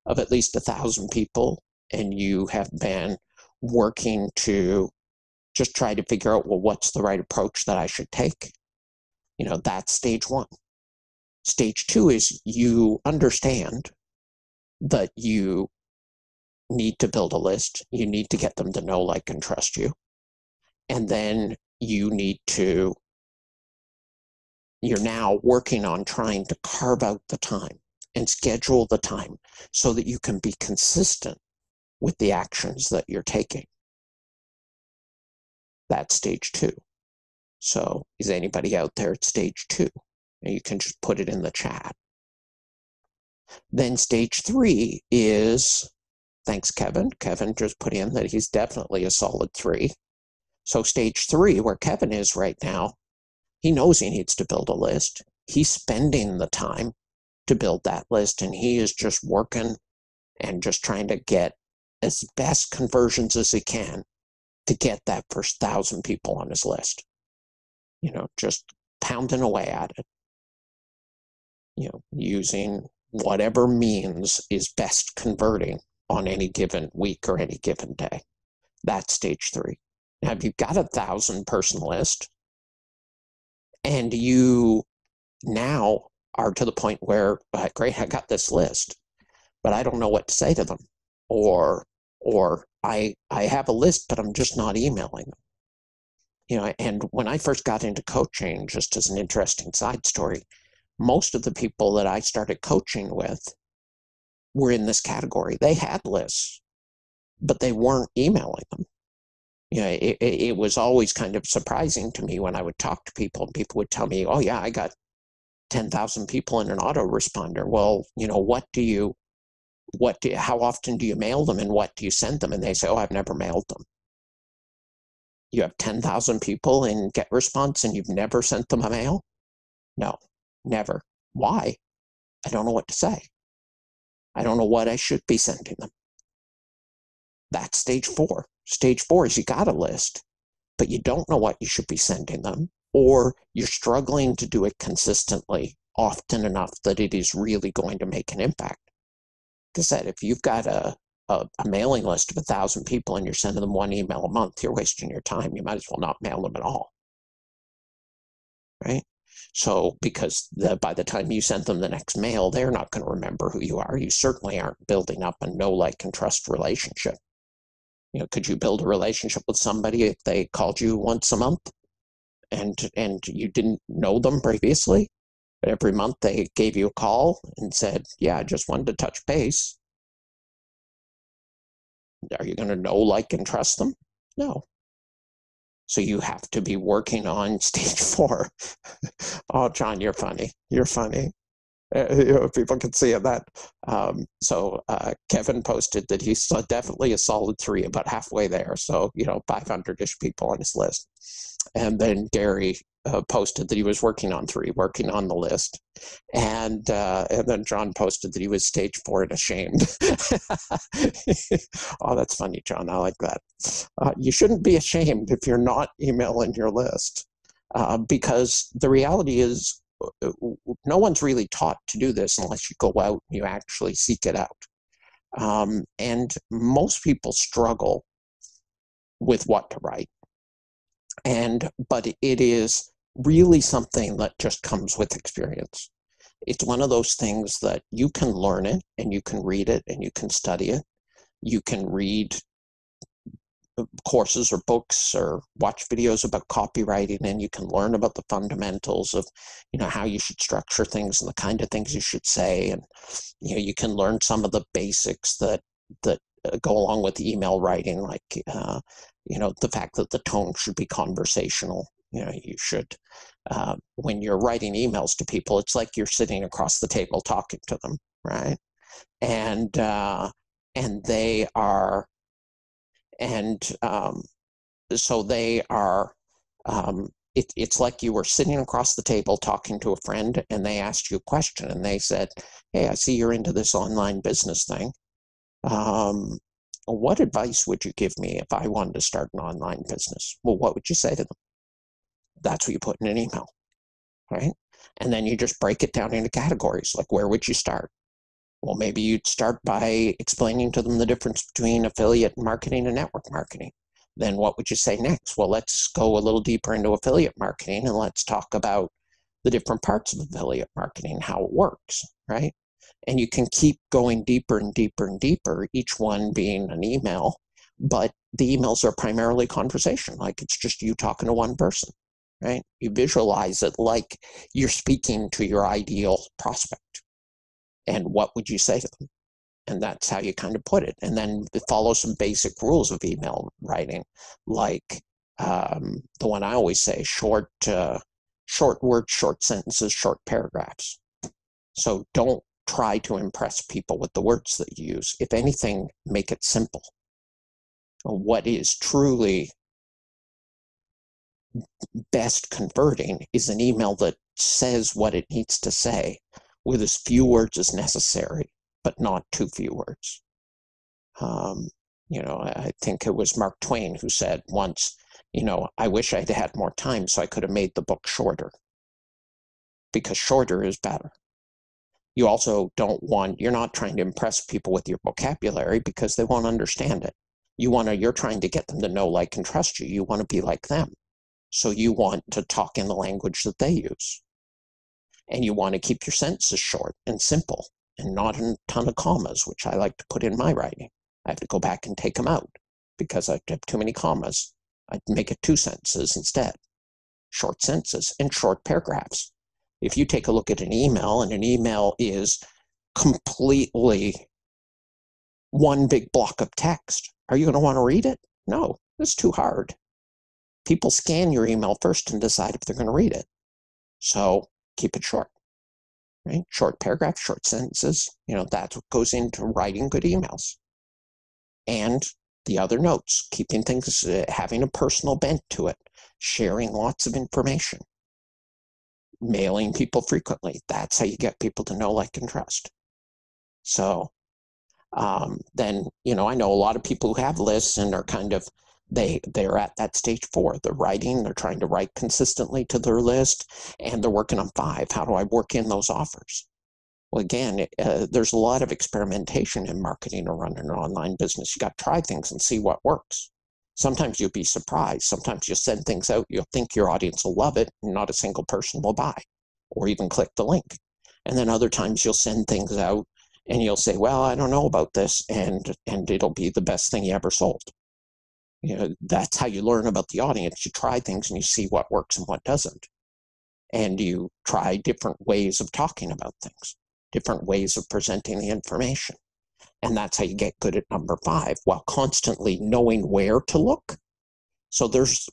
of at least 1,000 people, and you have been working to just try to figure out, well, what's the right approach that I should take? That's stage 1. Stage 2 is you understand that you need to build a list. You need to get them to know, like, and trust you. And then you're now working on trying to carve out the time and schedule the time so that you can be consistent with the actions that you're taking. That's stage 2. So is anybody out there at stage 2? And you can just put it in the chat. Then stage 3 is, thanks, Kevin. Kevin just put in that he's definitely a solid 3. So stage 3, where Kevin is right now, he knows he needs to build a list. He's spending the time to build that list, and he is just working and just trying to get as best conversions as he can to get that first 1,000 people on his list. Just pounding away at it. Using whatever means is best converting on any given week or any given day. That's stage 3. Now, if you've got a 1,000-person list and you now are to the point where, great, I got this list, but I don't know what to say to them, or I have a list, but I'm just not emailing them. And when I first got into coaching, just as an interesting side story, most of the people that I started coaching with were in this category. They had lists, but they weren't emailing them. It was always kind of surprising to me when I would talk to people and people would tell me, oh yeah, I got 10,000 people in an autoresponder. Well, how often do you mail them and what do you send them? And they say, oh, I've never mailed them. You have 10,000 people in GetResponse and you've never sent them a mail? No, never. Why? I don't know what to say. I don't know what I should be sending them. That's stage 4. Stage 4 is you got a list, but you don't know what you should be sending them, or you're struggling to do it consistently often enough that it is really going to make an impact. Like I said, if you've got a mailing list of 1,000 people and you're sending them one email a month, you're wasting your time. You might as well not mail them at all. Right? So, because by the time you send them the next mail, they're not going to remember who you are. You certainly aren't building up a know, like, and trust relationship. Could you build a relationship with somebody if they called you once a month and you didn't know them previously, but every month they gave you a call and said, yeah, I just wanted to touch base? Are you going to know, like, and trust them? No. So you have to be working on stage 4. Oh, John, you're funny. You're funny. People can see that. So Kevin posted that he's definitely a solid 3, about halfway there. So, 500-ish people on his list. And then Gary posted that he was working on 3, working on the list. And then John posted that he was stage 4 and ashamed. Oh, that's funny, John. I like that. You shouldn't be ashamed if you're not emailing your list, because the reality is, no one's really taught to do this unless you go out and you actually seek it out. And most people struggle with what to write. But it is really something that just comes with experience. It's one of those things that you can learn it and you can read it and you can study it. You can read courses or books or watch videos about copywriting, and you can learn about the fundamentals of how you should structure things and the kind of things you should say, and you can learn some of the basics that go along with email writing, like the fact that the tone should be conversational. You should, when you're writing emails to people, it's like you're sitting across the table talking to them, right? And they are, and so they are, it's like you were sitting across the table talking to a friend, and they asked you a question, and they said, hey, I see you're into this online business thing. What advice would you give me if I wanted to start an online business? Well, what would you say to them? That's what you put in an email, right? And then you just break it down into categories, like where would you start? Well, maybe you'd start by explaining to them the difference between affiliate marketing and network marketing. Then what would you say next? Well, let's go a little deeper into affiliate marketing and let's talk about the different parts of affiliate marketing, how it works, right? And you can keep going deeper and deeper and deeper, each one being an email, but the emails are primarily conversation, like it's just you talking to one person, right? You visualize it like you're speaking to your ideal prospect. And what would you say to them? And that's how you kind of put it. And then follow some basic rules of email writing, like the one I always say, short words, short sentences, short paragraphs. So don't try to impress people with the words that you use. If anything, make it simple. What is truly best converting is an email that says what it needs to say with as few words as necessary, but not too few words. I think it was Mark Twain who said once, I wish I'd had more time so I could have made the book shorter, because shorter is better. You also you're not trying to impress people with your vocabulary because they won't understand it. You're trying to get them to know, like, and trust you. You want to be like them. So you want to talk in the language that they use. And you want to keep your sentences short and simple and not a ton of commas, which I like to put in my writing. I have to go back and take them out because I have too many commas. I'd make it 2 sentences instead. Short sentences and short paragraphs. If you take a look at an email, and an email is completely one big block of text, are you going to want to read it? No, it's too hard. People scan your email first and decide if they're going to read it. So keep it short, right? Short paragraphs, short sentences. That's what goes into writing good emails. And the other notes, keeping things, having a personal bent to it, sharing lots of information, mailing people frequently. That's how you get people to know, like, and trust. So then, I know a lot of people who have lists and are kind of, they're at that stage 4. They're trying to write consistently to their list, and they're working on 5. How do I work in those offers? Well, again, there's a lot of experimentation in marketing or running an online business. You got to try things and see what works. Sometimes you'll be surprised. Sometimes you'll send things out, you'll think your audience will love it, and not a single person will buy or even click the link. And then other times you'll send things out and you'll say, well, I don't know about this, and it'll be the best thing you ever sold. That's how you learn about the audience. You try things and you see what works and what doesn't. And you try different ways of talking about things, different ways of presenting the information. And that's how you get good at number 5, while constantly knowing where to look. So there's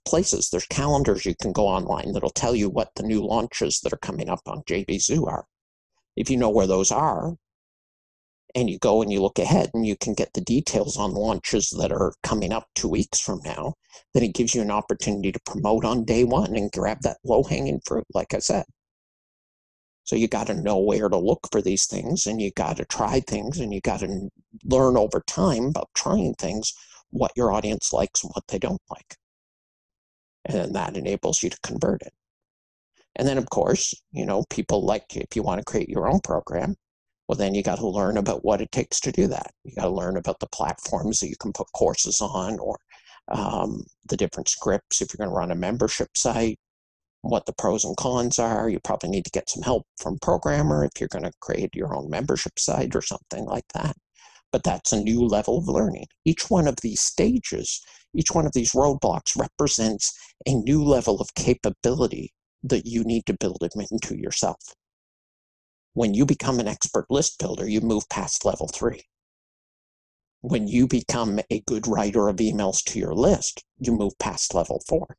calendars you can go online that'll tell you what the new launches that are coming up on JVZoo are. If you know where those are, and you go and you look ahead and you can get the details on launches that are coming up 2 weeks from now, then it gives you an opportunity to promote on day 1 and grab that low-hanging fruit, like I said. So you got to know where to look for these things, and you got to try things, and you got to learn over time about trying things, what your audience likes and what they don't like. And that enables you to convert it. And then, of course, people like, if you want to create your own program, well, then you got to learn about what it takes to do that. You got to learn about the platforms that you can put courses on, or the different scripts if you're going to run a membership site, what the pros and cons are. You probably need to get some help from a programmer if you're going to create your own membership site or something like that. But that's a new level of learning. Each one of these stages, each one of these roadblocks represents a new level of capability that you need to build into yourself. When you become an expert list builder, you move past level 3. When you become a good writer of emails to your list, you move past level 4.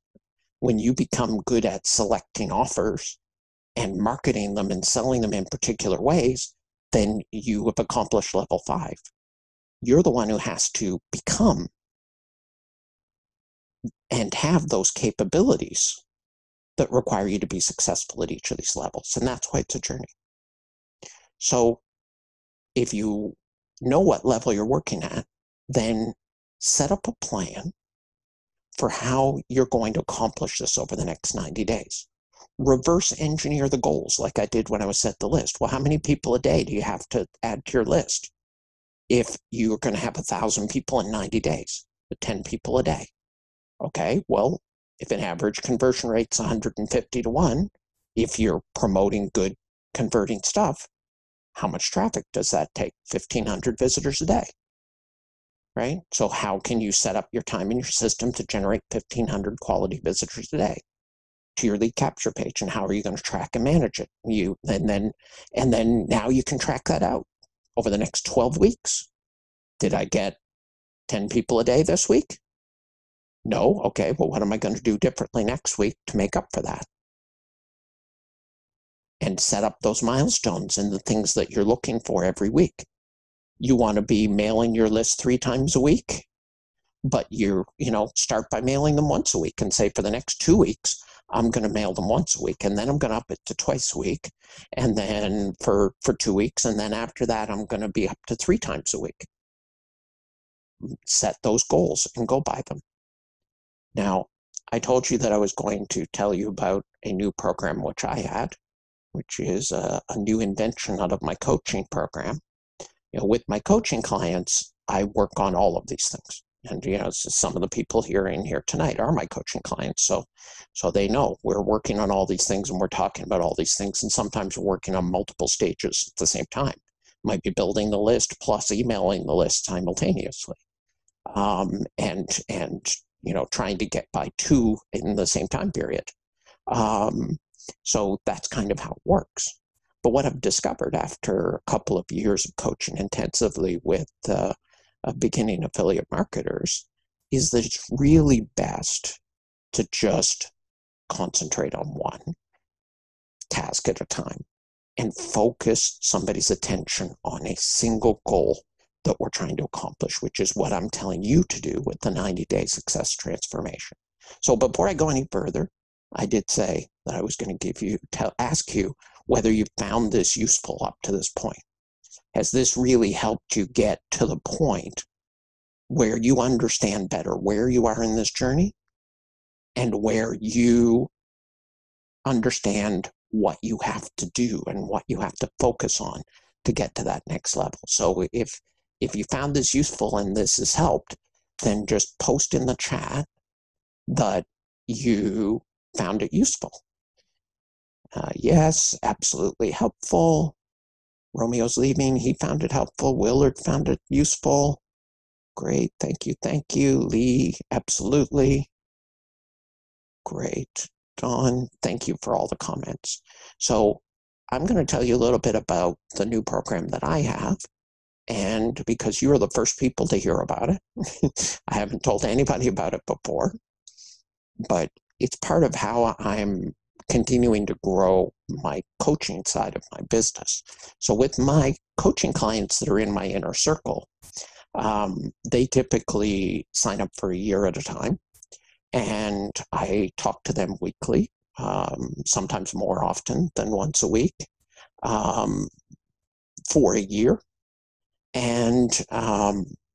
When you become good at selecting offers and marketing them and selling them in particular ways, then you have accomplished level 5. You're the one who has to become and have those capabilities that require you to be successful at each of these levels. And that's why it's a journey. So if you know what level you're working at, then set up a plan for how you're going to accomplish this over the next 90 days. Reverse engineer the goals like I did when I was set the list. Well, how many people a day do you have to add to your list? If you're going to have 1,000 people in 90 days, 10 people a day. Okay, well, if an average conversion rate's 150 to 1, if you're promoting good converting stuff, how much traffic does that take? 1,500 visitors a day, right? So how can you set up your time in your system to generate 1,500 quality visitors a day to your lead capture page? And how are you going to track and manage it? And then now you can track that out over the next 12 weeks. Did I get 10 people a day this week? No. Okay, well, what am I going to do differently next week to make up for that? And set up those milestones and the things that you're looking for every week. You want to be mailing your list 3 times a week, but start by mailing them once a week and say, for the next 2 weeks, I'm going to mail them once a week, and then I'm going to up it to twice a week, and then for 2 weeks, and then after that, I'm going to be up to 3 times a week. Set those goals and go by them. Now, I told you that I was going to tell you about a new program which I had, which is a new invention out of my coaching program. With my coaching clients, I work on all of these things. And, some of the people here tonight are my coaching clients. So they know we're working on all these things and we're talking about all these things. And sometimes we're working on multiple stages at the same time. Might be building the list plus emailing the list simultaneously. And trying to get by 2 in the same time period. So that's kind of how it works. But what I've discovered after a couple of years of coaching intensively with beginning affiliate marketers is that it's really best to just concentrate on one task at a time and focus somebody's attention on a single goal that we're trying to accomplish, which is what I'm telling you to do with the 90-day success transformation. So before I go any further, I did say that I was going to ask you whether you found this useful up to this point. Has this really helped you get to the point where you understand better where you are in this journey and where you understand what you have to do and what you have to focus on to get to that next level? So if you found this useful and this has helped, then just post in the chat that you found it useful. Yes, absolutely helpful. Romeo's leaving. He found it helpful. Willard found it useful. Great. Thank you. Thank you. Lee, absolutely. Great. Dawn, thank you for all the comments. So I'm going to tell you a little bit about the new program that I have. And because you're the first people to hear about it, I haven't told anybody about it before, but it's part of how I'm continuing to grow my coaching side of my business. So with my coaching clients that are in my inner circle, they typically sign up for a year at a time, and I talk to them weekly, sometimes more often than once a week, for a year. And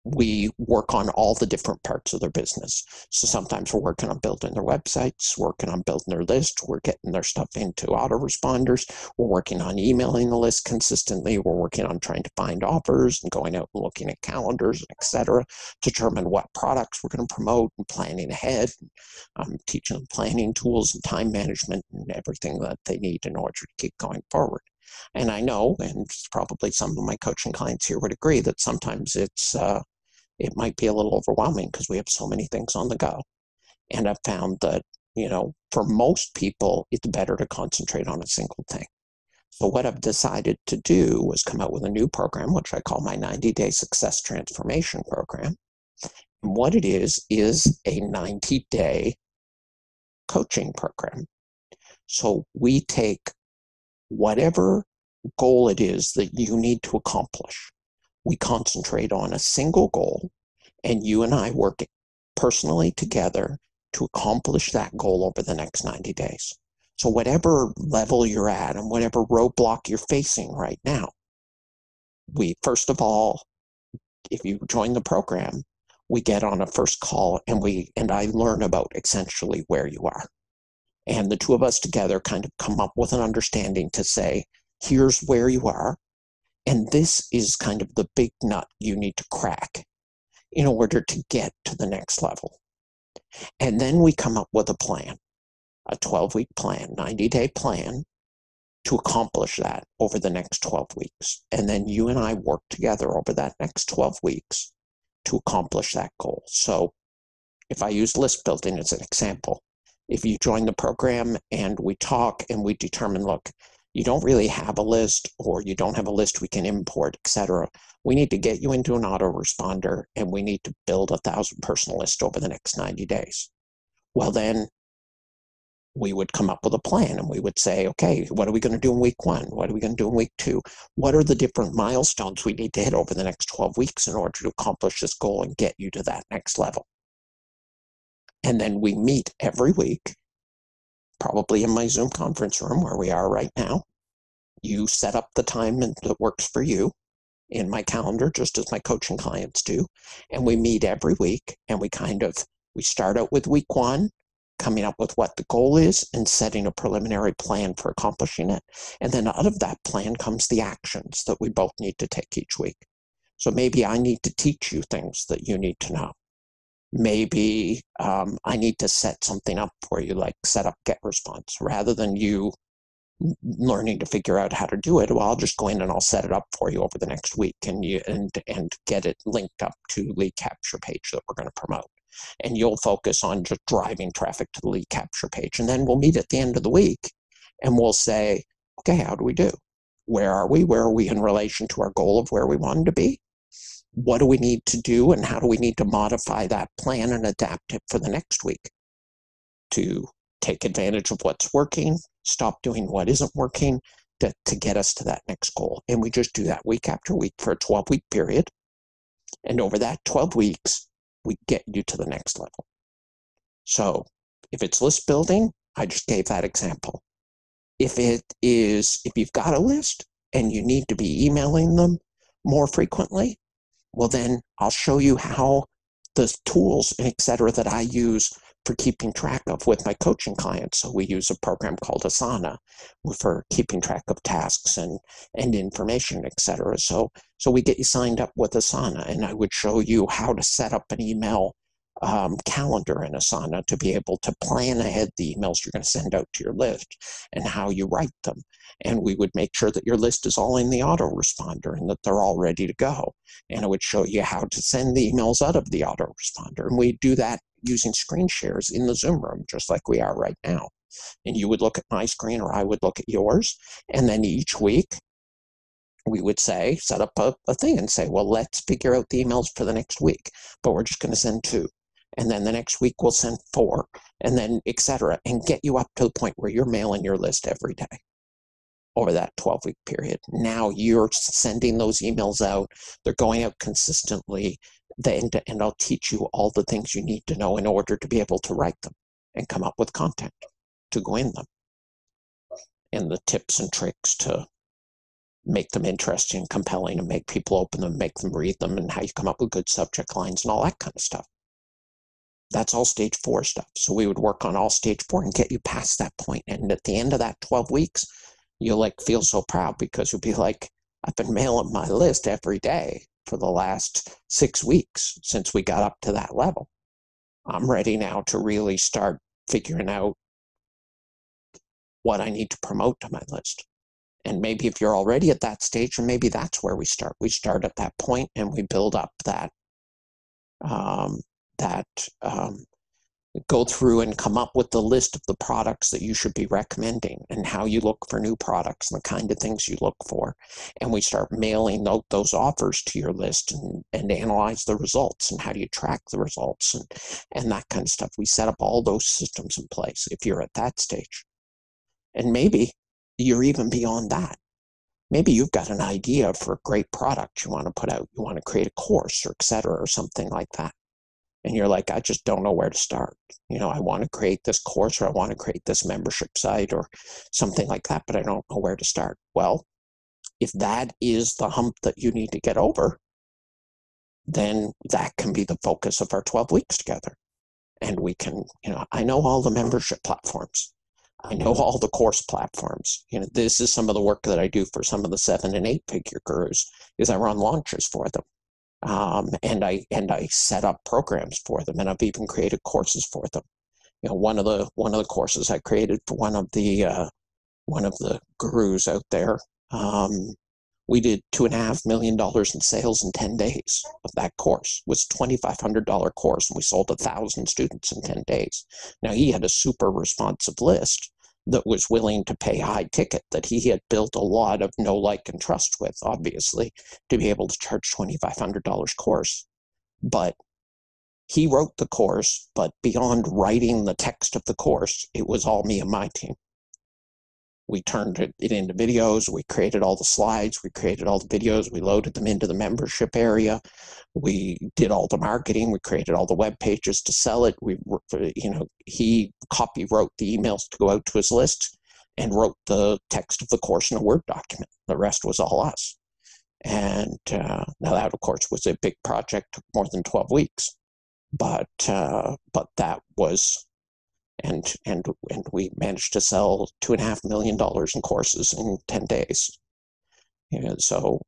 we work on all the different parts of their business. So sometimes we're working on building their websites, working on building their list, we're getting their stuff into autoresponders, we're working on emailing the list consistently, we're working on trying to find offers and going out and looking at calendars, etc., determine what products we're going to promote and planning ahead. I'm teaching them planning tools and time management and everything that they need in order to keep going forward. And I know, and probably some of my coaching clients here would agree, that sometimes it might be a little overwhelming because we have so many things on the go. And I've found that, for most people, it's better to concentrate on a single thing. So what I've decided to do was come out with a new program, which I call my 90-day success transformation program. And what it is a 90-day coaching program. So we take whatever goal it is that you need to accomplish, we concentrate on a single goal, and you and I work personally together to accomplish that goal over the next 90 days. So whatever level you're at and whatever roadblock you're facing right now, we, first of all, if you join the program, we get on a first call and I learn about essentially where you are. And the two of us together kind of come up with an understanding to say, here's where you are, and this is kind of the big nut you need to crack in order to get to the next level. And then we come up with a plan, a 12-week plan, 90-day plan to accomplish that over the next 12 weeks. And then you and I work together over that next 12 weeks to accomplish that goal. So if I use list building as an example, if you join the program and we talk and we determine, look, you don't really have a list, or you don't have a list we can import, etc. We need to get you into an autoresponder, and we need to build 1,000 person list over the next 90 days. Well, then we would come up with a plan, and we would say, okay, what are we going to do in week 1? What are we going to do in week 2? What are the different milestones we need to hit over the next 12 weeks in order to accomplish this goal and get you to that next level? And then we meet every week, probably in my Zoom conference room where we are right now. You set up the time that works for you in my calendar, just as my coaching clients do. And we meet every week, and we start out with week 1, coming up with what the goal is and setting a preliminary plan for accomplishing it. And then out of that plan comes the actions that we both need to take each week. So maybe I need to teach you things that you need to know. Maybe I need to set something up for you, like set up GetResponse. Rather than you learning to figure out how to do it, well, I'll just go in and I'll set it up for you over the next week, and get it linked up to the lead capture page that we're going to promote. And you'll focus on just driving traffic to the lead capture page. And then we'll meet at the end of the week and we'll say, okay, how do we do? Where are we? Where are we in relation to our goal of where we wanted to be? What do we need to do, and how do we need to modify that plan and adapt it for the next week to take advantage of what's working, stop doing what isn't working to get us to that next goal? And we just do that week after week for a 12-week period. And over that 12 weeks, we get you to the next level. So if it's list building, I just gave that example. If you've got a list and you need to be emailing them more frequently, well, then I'll show you how the tools, etc., that I use for keeping track of with my coaching clients. So we use a program called Asana for keeping track of tasks and information, etc. So we get you signed up with Asana, and I would show you how to set up an email calendar in Asana to be able to plan ahead the emails you're going to send out to your list and how you write them. And we would make sure that your list is all in the autoresponder and that they're all ready to go. And it would show you how to send the emails out of the autoresponder. And we do that using screen shares in the Zoom room, just like we are right now. And you would look at my screen or I would look at yours. And then each week, we would set up a thing and say, well, let's figure out the emails for the next week, but we're just going to send 2. And then the next week we'll send 4, and then etc., and get you up to the point where you're mailing your list every day over that 12-week period. Now you're sending those emails out. They're going out consistently. And I'll teach you all the things you need to know in order to be able to write them and come up with content to go in them, and the tips and tricks to make them interesting and compelling and make people open them, make them read them, and how you come up with good subject lines and all that kind of stuff. That's all stage 4 stuff. So we would work on all stage 4 and get you past that point. And at the end of that 12 weeks, you'll feel so proud, because you'll be like, I've been mailing my list every day for the last 6 weeks since we got up to that level. I'm ready now to really start figuring out what I need to promote to my list. And maybe if you're already at that stage, and maybe that's where we start. We start at that point and we build up go through and come up with the list of the products that you should be recommending and how you look for new products and the kind of things you look for. And we start mailing those offers to your list and analyze the results and how do you track the results and that kind of stuff. We set up all those systems in place if you're at that stage. And maybe you're even beyond that. Maybe you've got an idea for a great product you want to put out. You want to create a course or et cetera, or something like that. And you're like, I just don't know where to start. I want to create this course, or I want to create this membership site or something like that, but I don't know where to start. Well, if that is the hump that you need to get over, then that can be the focus of our 12 weeks together. And we can, I know all the membership platforms. I know all the course platforms. This is some of the work that I do for some of the 7 and 8 figure gurus, is I run launches for them. And I set up programs for them, and I've even created courses for them. One of the courses I created for one of the one of the gurus out there. We did $2.5 million in sales in 10 days of that course. It was a $2,500 course, and we sold 1,000 students in 10 days. Now, he had a super responsive list that was willing to pay high ticket, that he had built a lot of know, like, and trust with, obviously, to be able to charge $2,500 course. But he wrote the course, but beyond writing the text of the course, it was all me and my team. We turned it into videos. We created all the slides. We created all the videos. We loaded them into the membership area. We did all the marketing. We created all the web pages to sell it. He copy wrote the emails to go out to his list and wrote the text of the course in a Word document. The rest was all us. And now that, of course, was a big project, took more than 12 weeks. But that was, and we managed to sell $2.5 million in courses in 10 days. So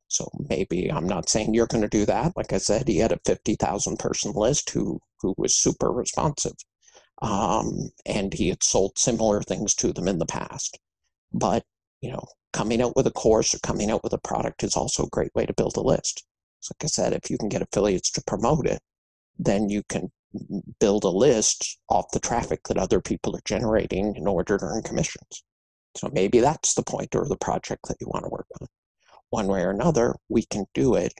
maybe, I'm not saying you're going to do that. Like I said, he had a 50,000 person list who was super responsive, and he had sold similar things to them in the past. But coming out with a course or coming out with a product is also a great way to build a list. So like I said, if you can get affiliates to promote it, then you can build a list off the traffic that other people are generating in order to earn commissions. So maybe that's the point or the project that you want to work on. One way or another, we can do it,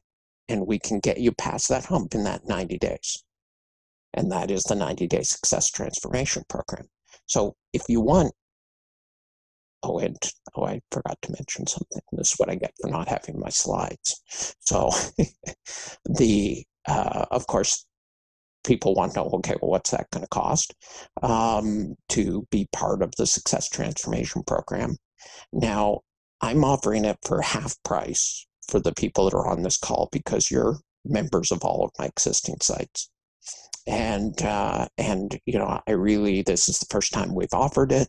and we can get you past that hump in that 90 days. And that is the 90-day Success Transformation Program. So if you want, I forgot to mention something. This is what I get for not having my slides. So of course, people want to know, okay, well, what's that going to cost to be part of the Success Transformation Program? Now, I'm offering it for half price for the people that are on this call because you're members of all of my existing sites. And this is the first time we've offered it.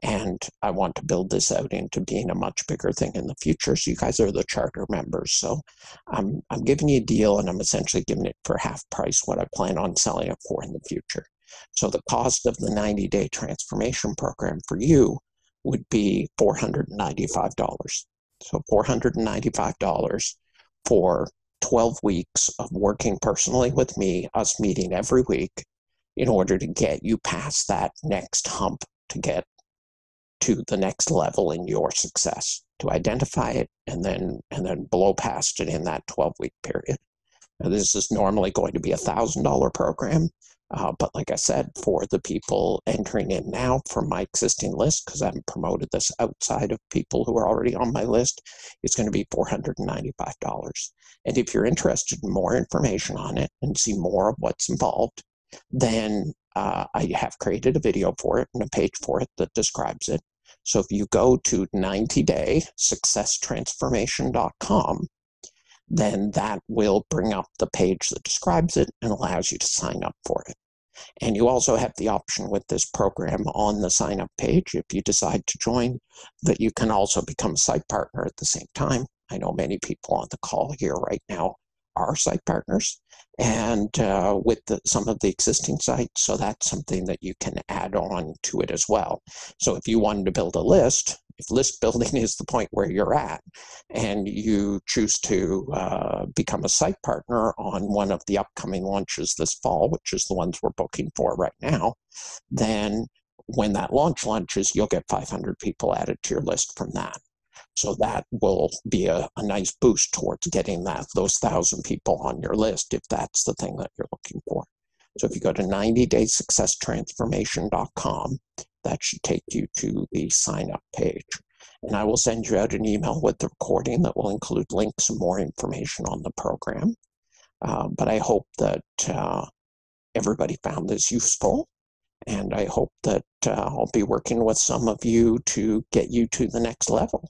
And I want to build this out into being a much bigger thing in the future. So you guys are the charter members. So I'm giving you a deal, and I'm essentially giving it for half price what I plan on selling it for in the future. So the cost of the 90-day transformation program for you would be $495. So $495 for 12 weeks of working personally with me, us meeting every week in order to get you past that next hump, to get to the next level in your success, to identify it and then blow past it in that 12-week period. Now, this is normally going to be a $1,000 program, but like I said, for the people entering in now from my existing list, because I haven't promoted this outside of people who are already on my list, it's going to be $495. And if you're interested in more information on it and see more of what's involved, then I have created a video for it and a page for it that describes it. So if you go to 90daysuccesstransformation.com, then that will bring up the page that describes it and allows you to sign up for it. And you also have the option with this program on the sign up page, if you decide to join, that you can also become a site partner at the same time. I know many people on the call here right now are site partners, and with some of the existing sites. So that's something that you can add on to it as well. So if you wanted to build a list, if list building is the point where you're at, and you choose to become a site partner on one of the upcoming launches this fall, which is the ones we're booking for right now, then when that launch launches, you'll get 500 people added to your list from that. So that will be a nice boost towards getting those 1,000 people on your list, if that's the thing that you're looking for. So if you go to 90daysuccesstransformation.com, that should take you to the sign up page. And I will send you out an email with the recording that will include links and more information on the program. But I hope that everybody found this useful. And I hope that I'll be working with some of you to get you to the next level.